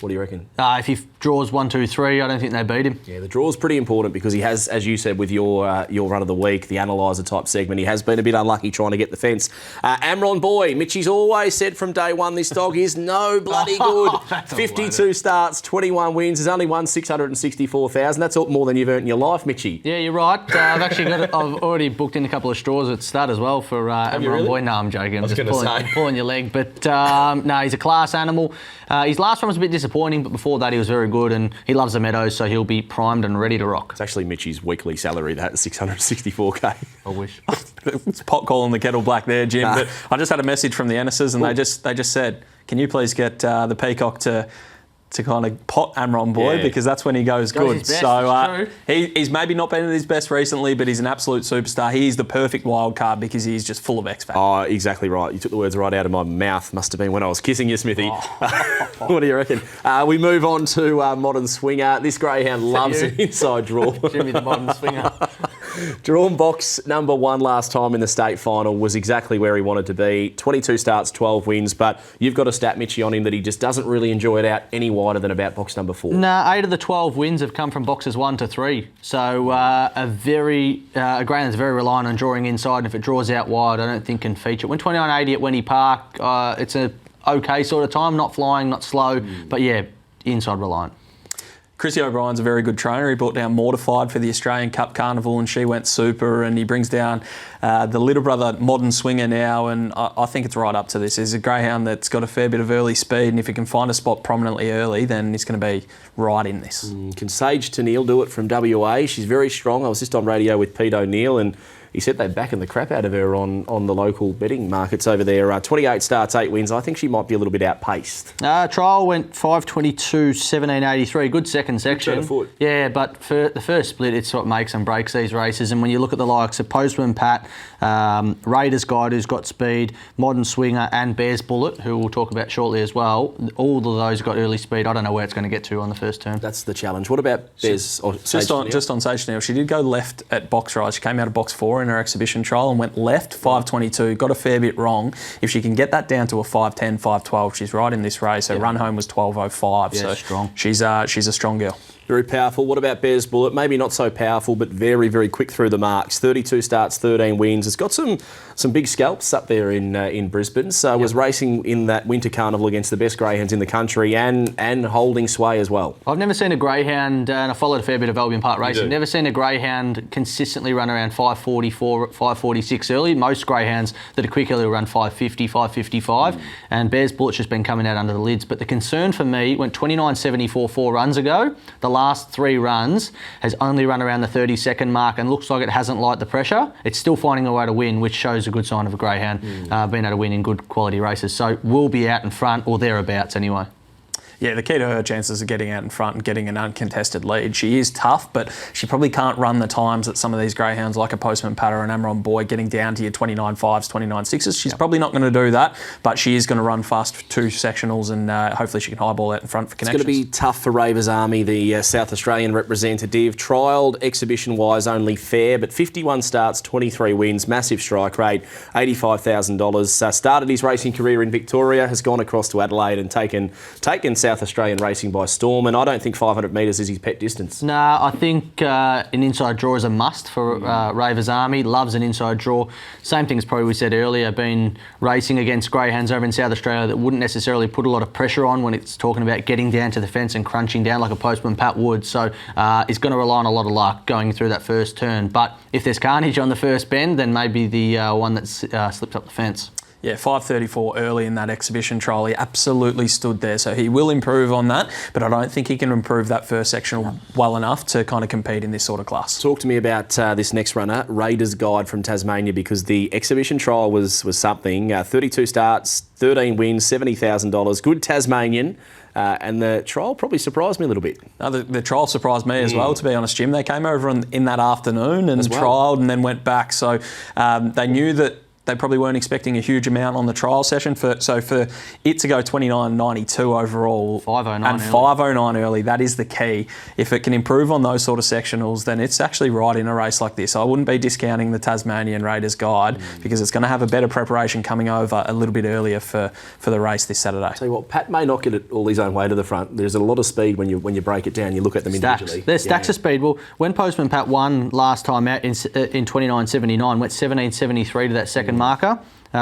What do you reckon? If he draws 1, 2, 3, I don't think they beat him. Yeah, the draw's pretty important because he has, as you said with your run of the week, the analyser type segment, he has been a bit unlucky trying to get the fence. Amron Boy, Mitchie's always said from day one this dog is no bloody good. 52 starts, 21 wins, has only won 664,000. That's more than you've earned in your life, Mitchie. Yeah, you're right. I've already booked in a couple of straws at stud as well for Amron really? Boy. No, I'm joking. I'm just pulling your leg. But no, he's a class animal. His last one was a bit disappointing, but before that he was very good, and he loves the meadows, so he'll be primed and ready to rock. It's actually Mitchie's weekly salary, that 664k. I wish. It's pot calling the kettle black there, Jim. But I just had a message from the Ennises, and they just said, can you please get the Peacock to kind of pot Amron Boy, because that's when he goes good. His best, so he's maybe not been at his best recently, but he's an absolute superstar. He's the perfect wild card because he's just full of X factor. Oh, exactly right. You took the words right out of my mouth. Must have been when I was kissing you, Smithy. Oh. What do you reckon? We move on to Modern Swinger. This greyhound loves an inside draw. Jimmy the Modern Swinger. Drawn box number 1 last time in the state final, was exactly where he wanted to be. 22 starts, 12 wins, but you've got a stat, Mitchie, on him that he just doesn't really enjoy it out any wider than about box number 4. No, 8 of the 12 wins have come from boxes 1 to 3. So a greyhound that's very reliant on drawing inside, and if it draws out wide, I don't think can feature. When 29.80 at Wenny Park, it's a okay sort of time, not flying, not slow, but yeah, inside reliant. Chrissy O'Brien's a very good trainer. He brought down Mortified for the Australian Cup Carnival, and she went super, and he brings down the little brother Modern Swinger now, and I think it's right up to this. He's a greyhound that's got a fair bit of early speed, and if he can find a spot prominently early, then he's going to be right in this. Can Sage Tennille do it from WA? She's very strong. I was just on radio with Pete O'Neill, and he said they're backing the crap out of her on the local betting markets over there. 28 starts, 8 wins. I think she might be a little bit outpaced. Trial went 5.22, 17.83. Good second section. Good foot. Yeah, but for the first split, it's what makes and breaks these races. And when you look at the likes of Postman Pat, Raiders Guide, who's got speed, Modern Swinger, and Bears Bullet, who we'll talk about shortly as well, all of those got early speed. I don't know where it's going to get to on the first turn. That's the challenge. What about Bears? Just on Sage Tennille, she did go left at box ride. She came out of box 4 in her exhibition trial and went left, 5.22, got a fair bit wrong. If she can get that down to a 5.10, 5.12, she's right in this race. Her run home was 12.05. Yeah, so strong. She's a strong girl. Very powerful. What about Bears Bullet? Maybe not so powerful, but very, very quick through the marks. 32 starts, 13 wins. It's got some big scalps up there in Brisbane. So was racing in that winter carnival against the best greyhounds in the country and holding sway as well. I've never seen a greyhound, and I followed a fair bit of Albion Park racing, never seen a greyhound consistently run around 5:44, 5:46 early. Most greyhounds that are quick early will run 5:50, 5:55, and Bears Bullet's just been coming out under the lids. But the concern for me, went 29.74 4 runs ago. The last 3 runs has only run around the 30-second mark and looks like it hasn't liked the pressure. It's still finding a way to win, which shows a good sign of a greyhound being able to win in good quality races. So will be out in front or thereabouts anyway. Yeah, the key to her chances of getting out in front and getting an uncontested lead. She is tough, but she probably can't run the times that some of these greyhounds like a Postman Pat or an Amron Boy getting down to your 29.5s, 29.6s. She's probably not going to do that, but she is going to run fast 2 sectionals and hopefully she can highball out in front for connections. It's going to be tough for Ravers Army, the South Australian representative. Trialled exhibition-wise only fair, but 51 starts, 23 wins, massive strike rate, $85,000. Started his racing career in Victoria, has gone across to Adelaide and taken South Australian racing by storm, and I don't think 500 metres is his pet distance. No, I think an inside draw is a must for Ravers Army. Loves an inside draw. Same thing as probably we said earlier, been racing against greyhounds over in South Australia that wouldn't necessarily put a lot of pressure on when it's talking about getting down to the fence and crunching down like a Postman Pat would. So he's going to rely on a lot of luck going through that first turn. But if there's carnage on the first bend, then maybe the one that slipped up the fence. Yeah, 5.34 early in that exhibition trial. He absolutely stood there, so he will improve on that, but I don't think he can improve that first sectional well enough to kind of compete in this sort of class. Talk to me about this next runner, Raiders Guide from Tasmania, because the exhibition trial was something. 32 starts, 13 wins, $70,000. Good Tasmanian. And the trial probably surprised me a little bit. No, the trial surprised me as well, to be honest, Jim. They came over in that afternoon and trialled and then went back. So they knew that they probably weren't expecting a huge amount on the trial session. For it to go 29.92 overall 5.09 and 5.09 early, that is the key. If it can improve on those sort of sectionals, then it's actually right in a race like this. I wouldn't be discounting the Tasmanian Raiders Guide because it's going to have a better preparation coming over a little bit earlier for the race this Saturday. Tell you what, Pat may not get it all his own way to the front. There's a lot of speed when you break it down. You look at them individually. There's stacks of speed. Well, when Postman Pat won last time out in 29.79, went 17.73 to that second marker.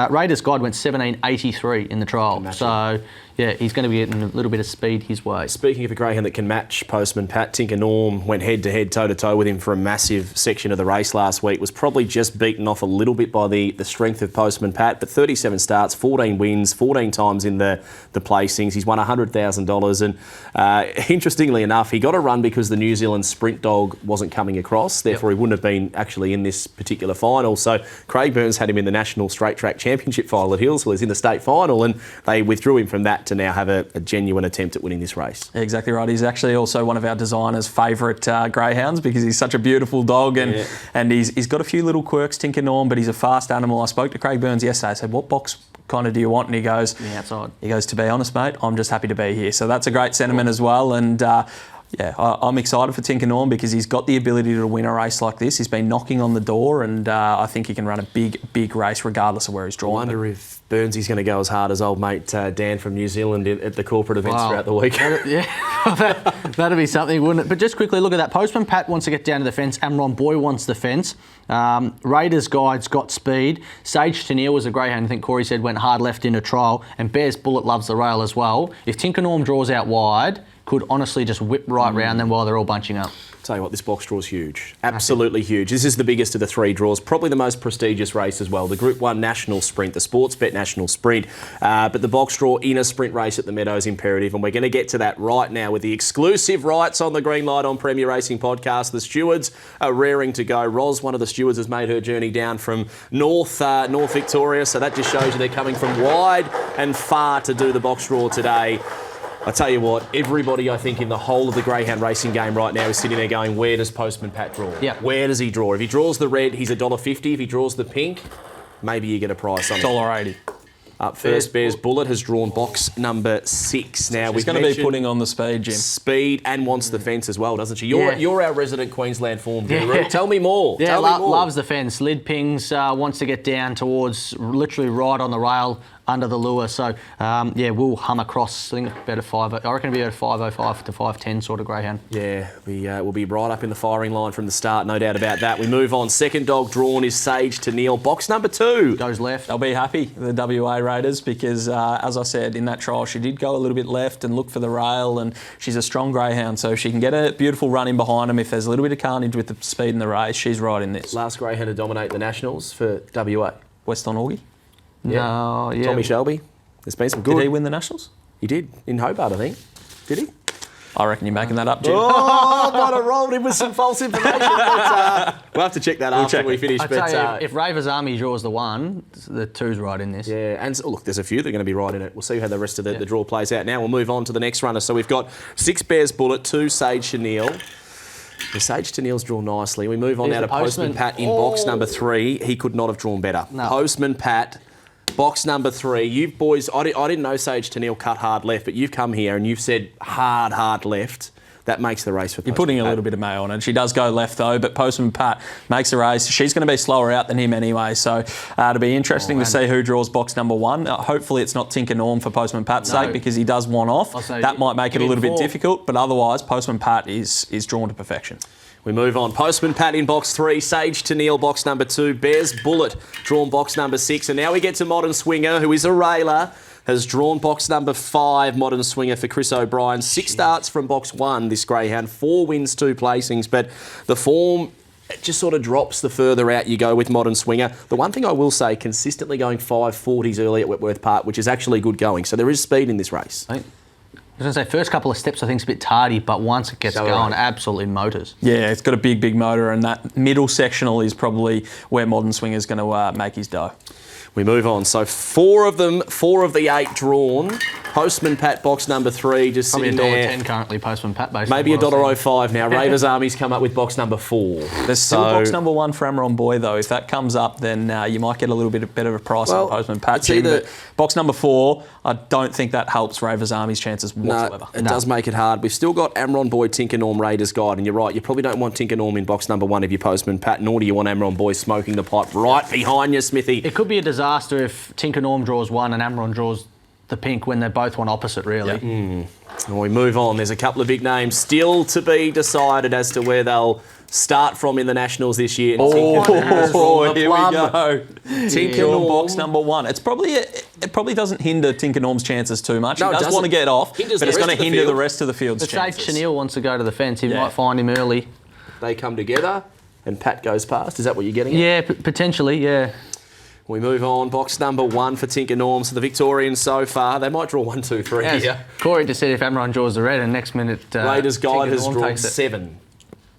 Raiders Guide went 17.83 in the trial. So, yeah, he's going to be getting a little bit of speed his way. Speaking of a greyhound that can match Postman Pat, Tinker Norm went head-to-head, toe-to-toe with him for a massive section of the race last week. Was probably just beaten off a little bit by the strength of Postman Pat, but 37 starts, 14 wins, 14 times in the placings. He's won $100,000, and interestingly enough, he got a run because the New Zealand sprint dog wasn't coming across. Therefore, he wouldn't have been actually in this particular final. So Craig Burns had him in the National Straight Track Championship final at Hillsville. He's in the state final, and they withdrew him from that to now have a genuine attempt at winning this race. Exactly right. He's actually also one of our designers' favourite greyhounds because he's such a beautiful dog and he's got a few little quirks, Tinker Norm, but he's a fast animal. I spoke to Craig Burns yesterday. I said, what box kind of do you want? And he goes, outside. He goes, to be honest, mate, I'm just happy to be here. So that's a great sentiment as well. And I'm excited for Tinker Norm because he's got the ability to win a race like this. He's been knocking on the door, and I think he can run a big race regardless of where he's drawn. I wonder if Burnsy's going to go as hard as old mate Dan from New Zealand at the corporate events throughout the week. That'd be something, wouldn't it? But just quickly, look at that. Postman Pat wants to get down to the fence. Amron Boy wants the fence. Raiders Guide's got speed. Sage Tennille was a greyhound, I think Corey said, went hard left in a trial. And Bears Bullet loves the rail as well. If Tinker Norm draws out wide, could honestly just whip right round them while they're all bunching up. Tell you what, this box draw is huge. Absolutely huge. This is the biggest of the 3 draws, probably the most prestigious race as well. The Group 1 National Sprint, the Sportsbet National Sprint. But the box draw in a sprint race at the Meadows imperative, and we're going to get to that right now with the exclusive rights on the green light on Premier Racing Podcast. The stewards are raring to go. Ros, one of the stewards, has made her journey down from North Victoria, so that just shows you they're coming from wide and far to do the box draw today. I tell you what, everybody I think in the whole of the greyhound racing game right now is sitting there going, where does Postman Pat draw? Yeah. Where does he draw? If he draws the red, he's $1.50. If he draws the pink, maybe you get a price on it. $1.80. Up first, Bears Bullet has drawn box number 6. Now she's going to be putting on the speed, Jim. Speed, and wants the fence as well, doesn't she? You're our resident Queensland form guru. Tell me more. Yeah, loves the fence. Lid pings, wants to get down towards literally right on the rail under the lure. So, we'll hum across. I think about a 5. I reckon it'll be about a 5.05 to 5.10 sort of greyhound. Yeah, we'll be right up in the firing line from the start, no doubt about that. We move on. Second dog drawn is Sage to Neil. Box number 2. Goes left. They'll be happy, the WA Raiders, because as I said, in that trial, she did go a little bit left and look for the rail, and she's a strong greyhound, so she can get a beautiful run in behind them. If there's a little bit of carnage with the speed in the race, she's right in this. Last greyhound to dominate the Nationals for WA. Weston Augie. No, yeah. Tommy Shelby. There's been some good. Did he win the Nationals? He did, in Hobart, I think. Did he? I reckon you're making that up, Jim. Oh, might have rolled him with some false information. But, we'll have to check that after we finish. I tell you, if Raver's Army draws the 1, the 2's right in this. Yeah, and look, there's a few that are going to be right in it. We'll see how the rest of the draw plays out. Now we'll move on to the next runner. So we've got 6 Bears Bullet, 2 Sage Chenille. The Sage Chenille's drawn nicely. We move on now to Postman Pat in box number 3. He could not have drawn better. No. Postman Pat, box number 3. You boys, I didn't know Sage Chenille cut hard left, but you've come here and you've said hard left. That makes the race for Postman You're putting Pat. a little bit of mayo on it. She does go left though, but Postman Pat makes the race. She's going to be slower out than him anyway, so it'll be interesting to see who draws box number 1. Hopefully it's not Tinker Norm for Postman Pat's sake, because he does one off. That might make it a little bit difficult, but otherwise Postman Pat is drawn to perfection. We move on. Postman Pat in box 3, Sage Chenille box number 2, Bears Bullet drawn box number 6, and now we get to Modern Swinger, who is a railer, has drawn box number 5, Modern Swinger for Chris O'Brien. 6 starts from box 1, this greyhound, 4 wins, 2 placings, but the form it just sort of drops the further out you go with Modern Swinger. The one thing I will say, consistently going 5.40s early at Wentworth Park, which is actually good going, so there is speed in this race. I was going to say, first couple of steps I think is a bit tardy, but once it gets going, absolutely motors. Yeah, it's got a big motor, and that middle sectional is probably where Modern Swinger's going to make his dough. We move on. So 4 of the 8 drawn. Postman Pat box number 3 just probably sitting there. $1.10 currently, Postman Pat basically. Maybe $1.05 now. Raiders Army's come up with box number 4. There's still box number 1 for Amron Boy though. If that comes up, then you might get a little bit better of a price on Postman Pat. But box number 4, I don't think that helps Raiders Army's chances whatsoever. No, it does make it hard. We've still got Amron Boy, Tinker Norm, Raiders Guide, and you're right. You probably don't want Tinker Norm in box number 1 if you're Postman Pat, nor do you want Amron Boy smoking the pipe right behind you, Smithy. It could be a disaster if Tinker Norm draws 1 and Amron draws the pink when they both want opposite, really. And we move on. There's a couple of big names still to be decided as to where they'll start from in the Nationals this year. Here we go. Tinker Norm box number 1. It probably doesn't hinder Tinker Norm's chances too much. He does want to get off, but it's going to hinder the rest of the field's chances. Say Chenille wants to go to the fence, he might find him early. They come together and Pat goes past. Is that what you're getting at? Yeah, potentially, yeah. We move on. Box number 1 for Tinker Norm. So the Victorians so far, they might draw 1, 2, 3. Yeah. Corey just said if Amron draws the red, and next minute Raiders Guide has drawn 7.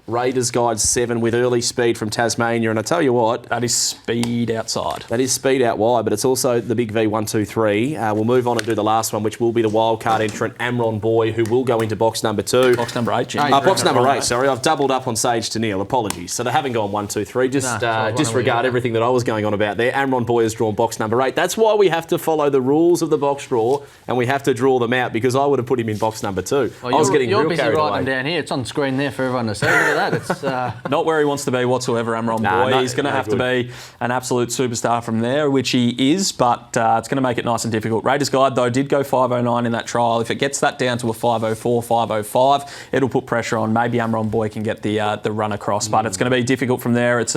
Raiders Guide 7 with early speed from Tasmania, and I tell you what, that is speed outside. That is speed out wide, but it's also the big V1, 2, 3. We'll move on and do the last one, which will be the wildcard entrant Amron Boy, who will go into box number 2. Box number 8, Jim. Box number 8. Sorry, I've doubled up on Sage Chenille. Apologies. So they haven't gone 1, 2, 3. Just disregard everything that I was going on about there. Amron Boy has drawn box number 8. That's why we have to follow the rules of the box draw, and we have to draw them out, because I would have put him in box number 2. Well, I was getting real carried away. You're busy writing them down here. It's on screen there for everyone to see. Look at that. It's not where he wants to be whatsoever, Amron Boy. He's going to have to be an absolute superstar from there, which he is, but it's going to make it nice and difficult. Raiders Guide, though, did go 5.09 in that trial. If it gets that down to a 5.04, 5.05, it'll put pressure on. Maybe Amron Boy can get the run across, but it's going to be difficult from there. It's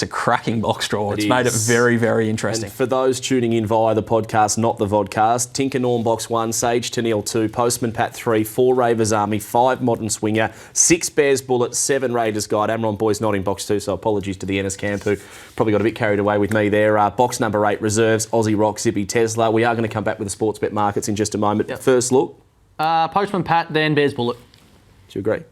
a cracking box draw. It's made it very, very interesting. And for those tuning in via the podcast, not the VODCAST, Tinker Norm box 1, Sage Chenille 2, Postman Pat 3, 4 Raiders Army, 5 Modern Swinger, 6 Bears Bullet, 7 Raiders Guide. Amron Boy's not in box 2, so apologies to the Ennis camp, who probably got a bit carried away with me there. Box number 8, Reserves, Aussie Rock, Zippy, Tesla. We are going to come back with the sports bet markets in just a moment. Yep. First look. Postman Pat, then Bears Bullet. Do you agree?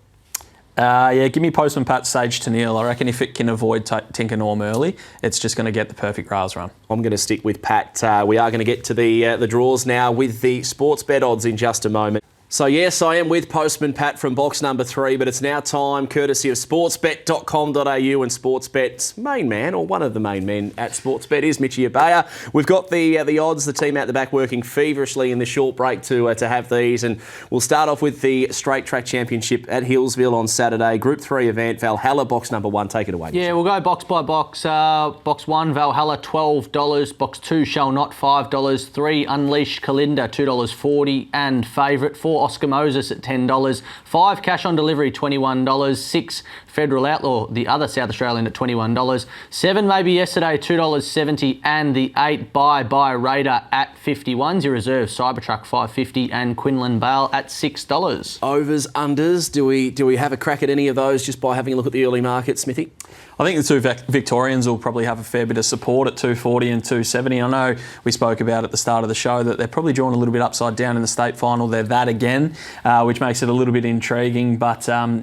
Give me Postman Pat, Sage Chenille. I reckon if it can avoid Tinker Norm early, it's just going to get the perfect rails run. I'm going to stick with Pat. We are going to get to the draws now with the sports bet odds in just a moment. So yes, I am with Postman Pat from box number 3, but it's now time, courtesy of sportsbet.com.au, and Sportsbet's main man, or one of the main men at Sportsbet, is Mitch Ebeyer. We've got the odds, the team out the back working feverishly in the short break to have these, and we'll start off with the Straight Track Championship at Hillsville on Saturday. Group 3 event, Valhalla, box number 1. Take it away. Yeah, we'll go box by box. Box 1, Valhalla, $12. Box 2, Shall Not, $5. 3, Unleash Kalinda, $2.40. And favourite, 4, Oscar Moses at $10. 5, Cash on Delivery, $21. 6, Federal Outlaw, the other South Australian, at $21. 7, Maybe Yesterday, $2.70. And the 8, Bye Raider at $51. Your reserve, Cybertruck, $5.50. And Quinlan Bale at $6. Overs, unders. Do we have a crack at any of those just by having a look at the early market, Smithy? I think the two Victorians will probably have a fair bit of support at 240 and 270. I know we spoke about at the start of the show that they're probably drawn a little bit upside down in the state final. They're that again, which makes it a little bit intriguing. But I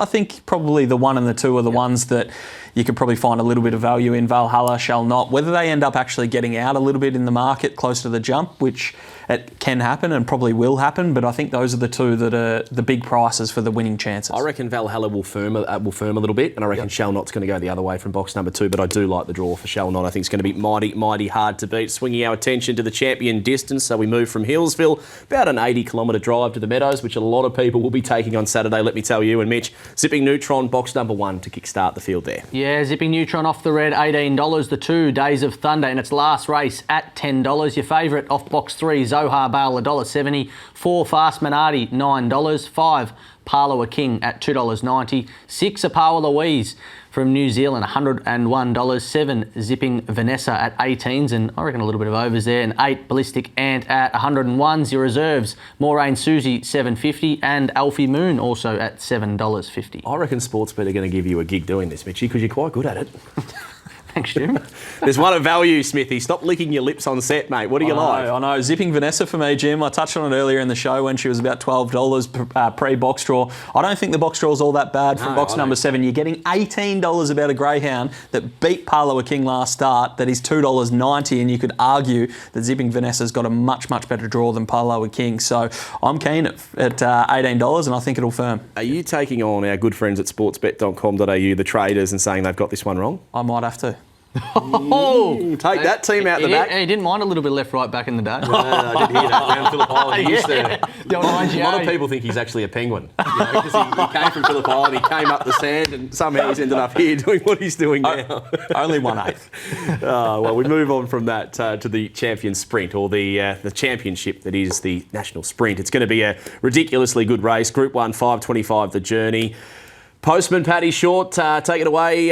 think probably the 1 and the 2 are the ones that you could probably find a little bit of value in. Valhalla, Shall Not. Whether they end up actually getting out a little bit in the market close to the jump, which it can happen and probably will happen, but I think those are the two that are the big prices for the winning chances. I reckon Valhalla will firm a little bit, and I reckon Shall Not's going to go the other way from box number 2, but I do like the draw for Shall Not. I think it's going to be mighty hard to beat. Swinging our attention to the champion distance, so we move from Hillsville, about an 80-kilometre drive to the Meadows, which a lot of people will be taking on Saturday, let me tell you. And Mitch, Zipping Neutron, box number 1 to kickstart the field there. Yeah, Zipping Neutron off the red, $18. The 2, Days of Thunder, in its last race at $10. Your favourite off box 3, Zohar Bale, $1.70. 4, Fast Minardi, $9. 5, Parlour King at $2.90. 6, Apawa Louise from New Zealand, $101. 7, Zipping Vanessa at 18s, and I reckon a little bit of overs there. And 8, Ballistic Ant at 101s. Your reserves, Moraine Susie, $7.50, and Alfie Moon also at $7.50. I reckon Sportsbet are going to give you a gig doing this, Mitchy, because you're quite good at it. Thanks, Jim. There's one of value, Smithy. Stop licking your lips on set, mate. What do you like? I know. Zipping Vanessa for me, Jim. I touched on it earlier in the show when she was about $12 pre-box draw. I don't think the box draw is all that bad from box number 7. You're getting $18 about a greyhound that beat Parlour King last start. That is $2.90, and you could argue that Zipping Vanessa's got a much better draw than Parlour King. So I'm keen at $18, and I think it'll firm. Are you taking on our good friends at sportsbet.com.au, the traders, and saying they've got this one wrong? I might have to. Take that team out the back. He didn't mind a little bit left, right back in the day. I did hear that round Phillip Island. He used to. A lot of people think he's actually a penguin. Because he came from Phillip Island, he came up the sand, and somehow he's ended up here doing what he's doing now. Only 1/8. Well, we move on from that to the champion sprint, or the championship that is the national sprint. It's going to be a ridiculously good race. Group 1, 5:25, the journey. Postman Paddy Short, take it away.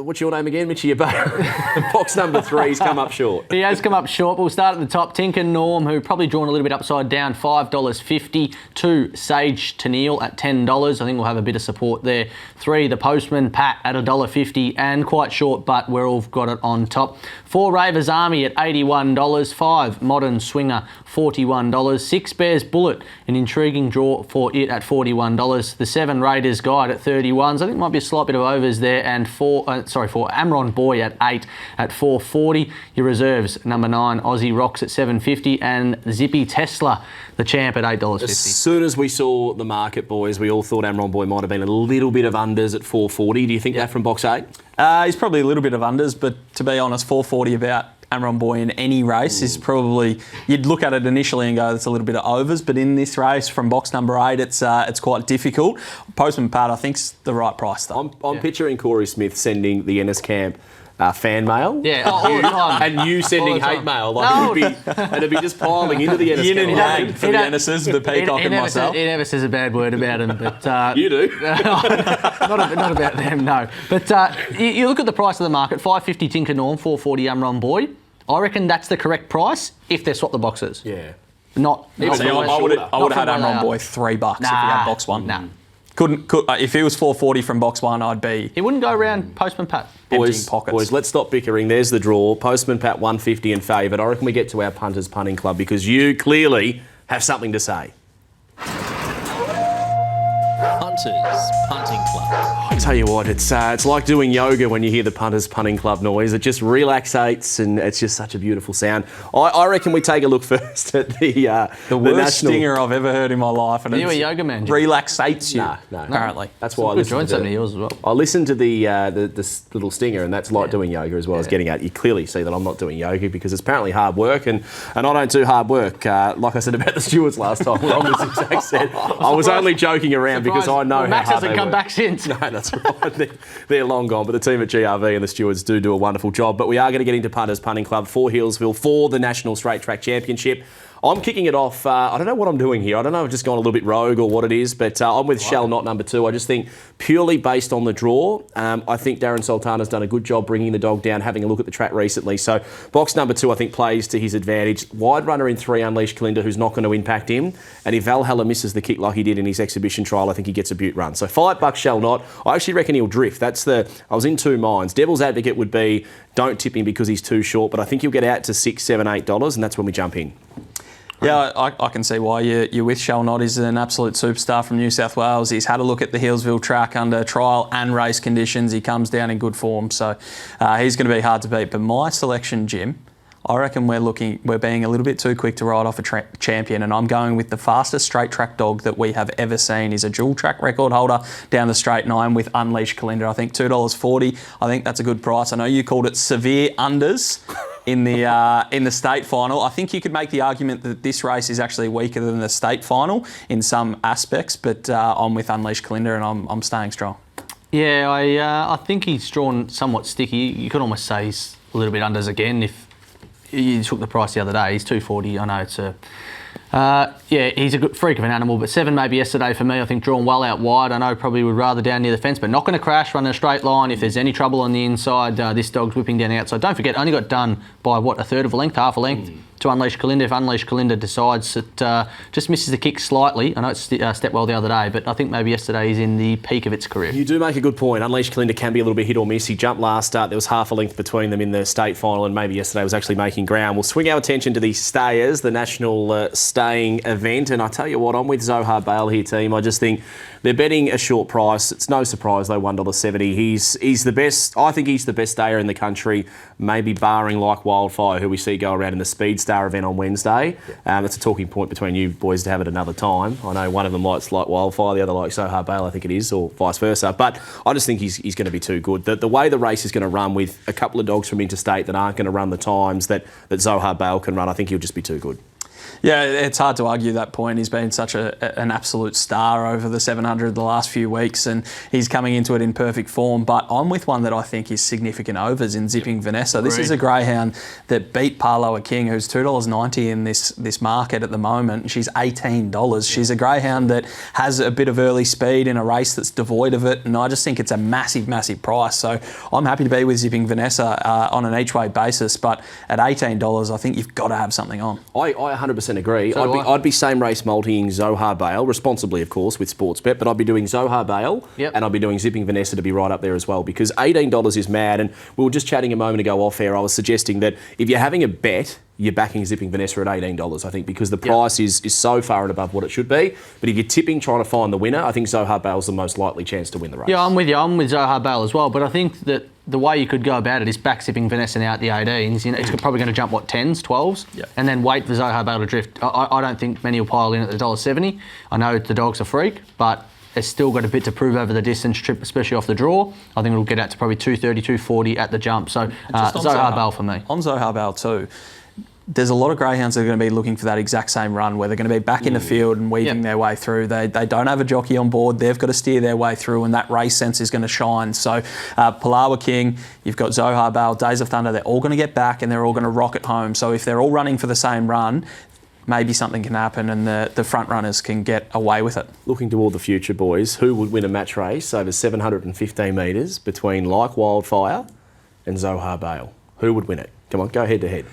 What's your name again, Mitchy Ebeyer? Box number 3's come up short. He has come up short, but we'll start at the top. Tinker Norm, who probably drawn a little bit upside down, $5.50. 2, Sage Tennille at $10. I think we'll have a bit of support there. 3, the Postman Pat at $1.50, and quite short, but we're all got it on top. 4, Ravers Army at $81. 5, Modern Swinger, $41. 6, Bears Bullet, an intriguing draw for it at $41. The 7, Raiders Guide at $31. So I think it might be a slight bit of overs there. And 4, Amron Boy at 8 at $4.40. Your reserves, number 9, Aussie Rocks at $7.50, and Zippy Tesla, the champ, at $8.50. As soon as we saw the market, boys, we all thought Amron Boy might have been a little bit of unders at $4.40. Do you think that from box 8? He's probably a little bit of unders, but to be honest, $4.40 about Amron Boy in any race is probably, you'd look at it initially and go, that's a little bit of overs, but in this race from box number 8, it's quite difficult. Postman Pat, I think's the right price though. I'm picturing Corey Smith sending the Ennis camp fan mail. Yeah, all the time. And you sending hate mail. It'd be just piling into the Ennis Yin and camp. yang for the Ennises, the Peacock and myself. He never says a bad word about him, but... you do. not about them, no. But you look at the price of the market, $5.50 Tinker Norm, $4.40 Amron Boy. I reckon that's the correct price if they swap the boxes. Yeah. I would have had Amron Boy $3 if he had box 1. Nah. If he was $4.40 from box 1, I'd be... He wouldn't go around Postman Pat. Emptying pockets. Boys, let's stop bickering. There's the draw. Postman Pat $1.50 in favourite. I reckon we get to our Punters Punting Club because you clearly have something to say. Punters Punting Club. I tell you what, it's like doing yoga when you hear the Punters Punting Club noise. It just relaxates and it's just such a beautiful sound. I reckon we take a look first at the worst national stinger I've ever heard in my life. And Are you a yoga man, Jim? Relaxates you. No. Apparently. That's why I Good listen joint to something of yours as well. I listened to the little stinger, and that's like doing yoga as well as getting out. You clearly see that I'm not doing yoga because it's apparently hard work, and I don't do hard work. Like I said about the stewards last time, we're on this exact set. I was only joking around because I know Max how hard hasn't they come work. back since. No, that's right. They're long gone, but the team at GRV and the stewards do a wonderful job. But we are going to get into Punters Punting Club for Hillsville for the National Straight Track Championship. I'm kicking it off. I don't know what I'm doing here. I don't know if I've just gone a little bit rogue or what it is, but I'm with Shall Not number 2. I just think purely based on the draw, I think Darren Sultana's done a good job bringing the dog down, having a look at the track recently. So box number 2, I think, plays to his advantage. Wide runner in 3, Unleashed Kalinda, who's not going to impact him. And if Valhalla misses the kick like he did in his exhibition trial, I think he gets a beaut run. So $5 Shall Not. I actually reckon he'll drift. I was in 2 minds. Devil's advocate would be don't tip him because he's too short, but I think he'll get out to $6, $7, $8, and that's when we jump in. Yeah, I can see why you're with Shall Not. He's an absolute superstar from New South Wales. He's had a look at the Hillsville track under trial and race conditions. He comes down in good form, so he's going to be hard to beat. But my selection, Jim, I reckon we're being a little bit too quick to ride off a champion, and I'm going with the fastest straight track dog that we have ever seen. He's a dual track record holder down the straight 9 with Unleashed Kalinda. I think $2.40. I think that's a good price. I know you called it severe unders in the state final. I think you could make the argument that this race is actually weaker than the state final in some aspects, but I'm with Unleashed Kalinda and I'm staying strong. Yeah, I think he's drawn somewhat sticky. You could almost say he's a little bit unders again. If you took the price the other day, he's $2.40. I know it's he's a good freak of an animal, but 7 maybe yesterday for me. I think drawn well out wide. I know probably would rather down near the fence, but not going to crash, run in a straight line. If there's any trouble on the inside, this dog's whipping down the outside. Don't forget, only got done by, a third of a length, half a length to Unleashed Kalinda. If Unleashed Kalinda decides that just misses the kick slightly, I know it's stepped well the other day, but I think maybe yesterday he's in the peak of its career. You do make a good point. Unleashed Kalinda can be a little bit hit or miss. He jumped last start. There was half a length between them in the state final, and maybe yesterday was actually making ground. We'll swing our attention to the Stayers, the national staying event, and I tell you what, I'm with Zohar Bale here, team. I just think they're betting a short price. It's no surprise though, $1.70. He's the best. I think he's the best stayer in the country, maybe barring Like Wildfire, who we see go around in the Speed Star event on Wednesday. It's a talking point between you boys to have it another time. I know one of them likes Like Wildfire, the other likes Zohar Bale, I think it is, or vice versa. But I just think he's going to be too good. The way the race is going to run with a couple of dogs from interstate that aren't going to run the times that Zohar Bale can run, I think he'll just be too good. Yeah, it's hard to argue that point. He's been such an absolute star over the 700 the last few weeks, and he's coming into it in perfect form. But I'm with one that I think is significant overs in Zipping Vanessa. This is a greyhound that beat Parloa King, who's $2.90 in this market at the moment. She's $18. She's a greyhound that has a bit of early speed in a race that's devoid of it, and I just think it's a massive, massive price. So I'm happy to be with Zipping Vanessa on an each-way basis, but at $18, I think you've got to have something on. I 100% agree. So I'd be same race multiing Zohar Bale, responsibly of course with Sportsbet, but I'd be doing Zohar Bale and I'd be doing Zipping Vanessa to be right up there as well, because $18 is mad. And we were just chatting a moment ago off air. I was suggesting that if you're having a bet, you're backing Zipping Vanessa at $18, I think, because the price is so far and above what it should be. But if you're tipping, trying to find the winner, I think Zohar Bale's the most likely chance to win the race. Yeah, I'm with you. I'm with Zohar Bale as well. But I think that the way you could go about it is back Zipping Vanessa now at the 18s. You know, it's probably going to jump, 10s, 12s? And then wait for Zohar Bale to drift. I don't think many will pile in at the $1.70. I know the dog's a freak, but it's still got a bit to prove over the distance trip, especially off the draw. I think it'll get out to probably $2.30, $2.40 at the jump. So Zohar Bale for me. On Zohar Bale too, there's a lot of greyhounds that are going to be looking for that exact same run where they're going to be back in the field and weaving their way through. They don't have a jockey on board. They've got to steer their way through, and that race sense is going to shine. So Palawa King, you've got Zohar Bale, Days of Thunder, they're all going to get back and they're all going to rocket home. So if they're all running for the same run, maybe something can happen and the front runners can get away with it. Looking toward the future, boys, who would win a match race over 715 metres between Like Wildfire and Zohar Bale? Who would win it? Come on, go head to head.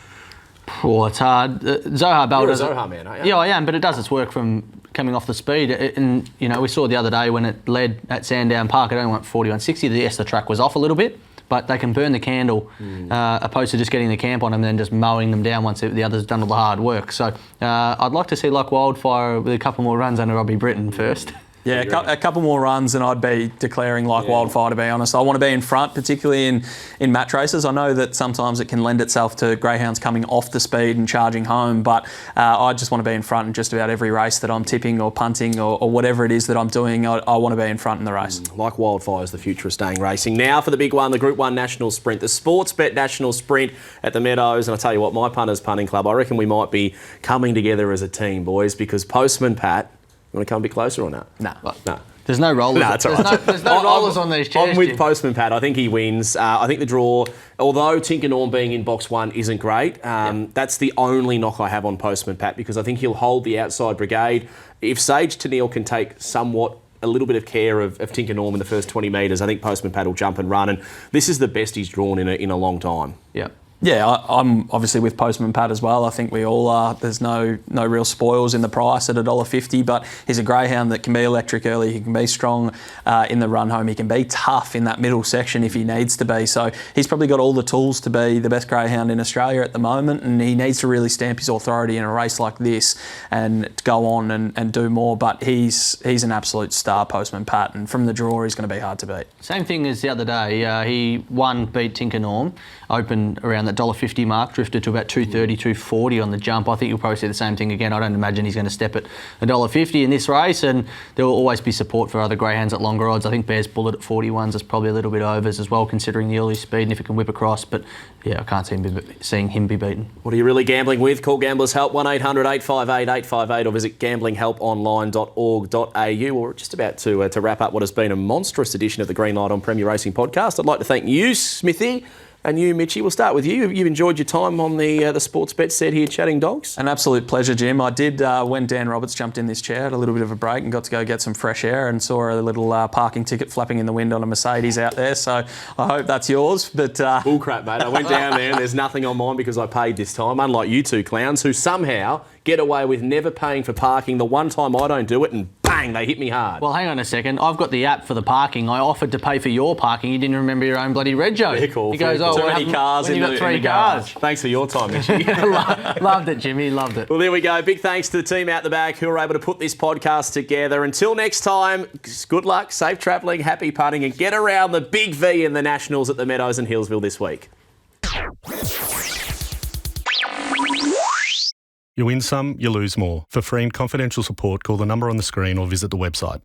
Oh, it's hard. Zohar Bale You're a does Zohar man, aren't you? Yeah, I am, but it does its work from coming off the speed. And, you know, we saw the other day when it led at Sandown Park, it only went 41.60. Yes, the track was off a little bit, but they can burn the candle opposed to just getting the camp on them and then just mowing them down once the other's done all the hard work. So I'd like to see Like Wildfire with a couple more runs under Robbie Britton first. Yeah, a couple more runs and I'd be declaring like wildfire, to be honest. I want to be in front, particularly in match races. I know that sometimes it can lend itself to greyhounds coming off the speed and charging home, but I just want to be in front in just about every race that I'm tipping or punting or whatever it is that I'm doing. I want to be in front in the race. Like wildfire is the future of staying racing. Now for the big one, the Group 1 National Sprint, the Sportsbet National Sprint at the Meadows. And I tell you what, my Punters Punting Club, I reckon we might be coming together as a team, boys, because Postman Pat, you want to come a bit closer or not? No. No. There's no rollers. No, it's all right. There's no rollers on these chairs. I'm with Jim. Postman Pat. I think he wins. I think the draw, although Tinker Norm being in box 1 isn't great, that's the only knock I have on Postman Pat, because I think he'll hold the outside brigade. If Sage Tennille can take a little bit of care of Tinker Norm in the first 20 metres, I think Postman Pat will jump and run. And this is the best he's drawn in a long time. Yeah. Yeah, I'm obviously with Postman Pat as well. I think we all are. There's no real spoils in the price at $1.50, but he's a greyhound that can be electric early. He can be strong in the run home. He can be tough in that middle section if he needs to be. So he's probably got all the tools to be the best greyhound in Australia at the moment, and he needs to really stamp his authority in a race like this and go on and do more. But he's an absolute star, Postman Pat, and from the draw he's going to be hard to beat. Same thing as the other day. He beat Tinker Norm, opened around that $1.50 mark, drifted to about $2.30, $2.40 on the jump. I think you'll probably see the same thing again. I don't imagine he's going to step at $1.50 in this race, and there will always be support for other greyhounds at longer odds. I think Bears Bullet at 41s is probably a little bit overs as well, considering the early speed and if it can whip across. But yeah, I can't see seeing him be beaten. What are you really gambling with? Call Gamblers Help 1-800-858-858 or visit gamblinghelponline.org.au. We're just about to wrap up what has been a monstrous edition of the Green Light on Premier Racing podcast. I'd like to thank you, Smithy, and you, Mitchie. We'll start with you. You've enjoyed your time on the sports bet set here chatting dogs? An absolute pleasure, Jim. I did, when Dan Roberts jumped in this chair, had a little bit of a break and got to go get some fresh air and saw a little parking ticket flapping in the wind on a Mercedes out there. So I hope that's yours. But bull crap, mate. I went down there and there's nothing on mine because I paid this time, unlike you two clowns who somehow get away with never paying for parking. The one time I don't do it and bang, they hit me hard. Well, hang on a second. I've got the app for the parking. I offered to pay for your parking. You didn't remember your own bloody rego. Yeah, cool. He goes, too many cars in you got the three garage. cars. Thanks for your time, Mitchie. Loved it, Jimmy. Loved it. Well, there we go. Big thanks to the team out the back who were able to put this podcast together. Until next time, good luck, safe travelling, happy punting, and get around the big V in the Nationals at the Meadows and Hillsville this week. You win some, you lose more. For free and confidential support, call the number on the screen or visit the website.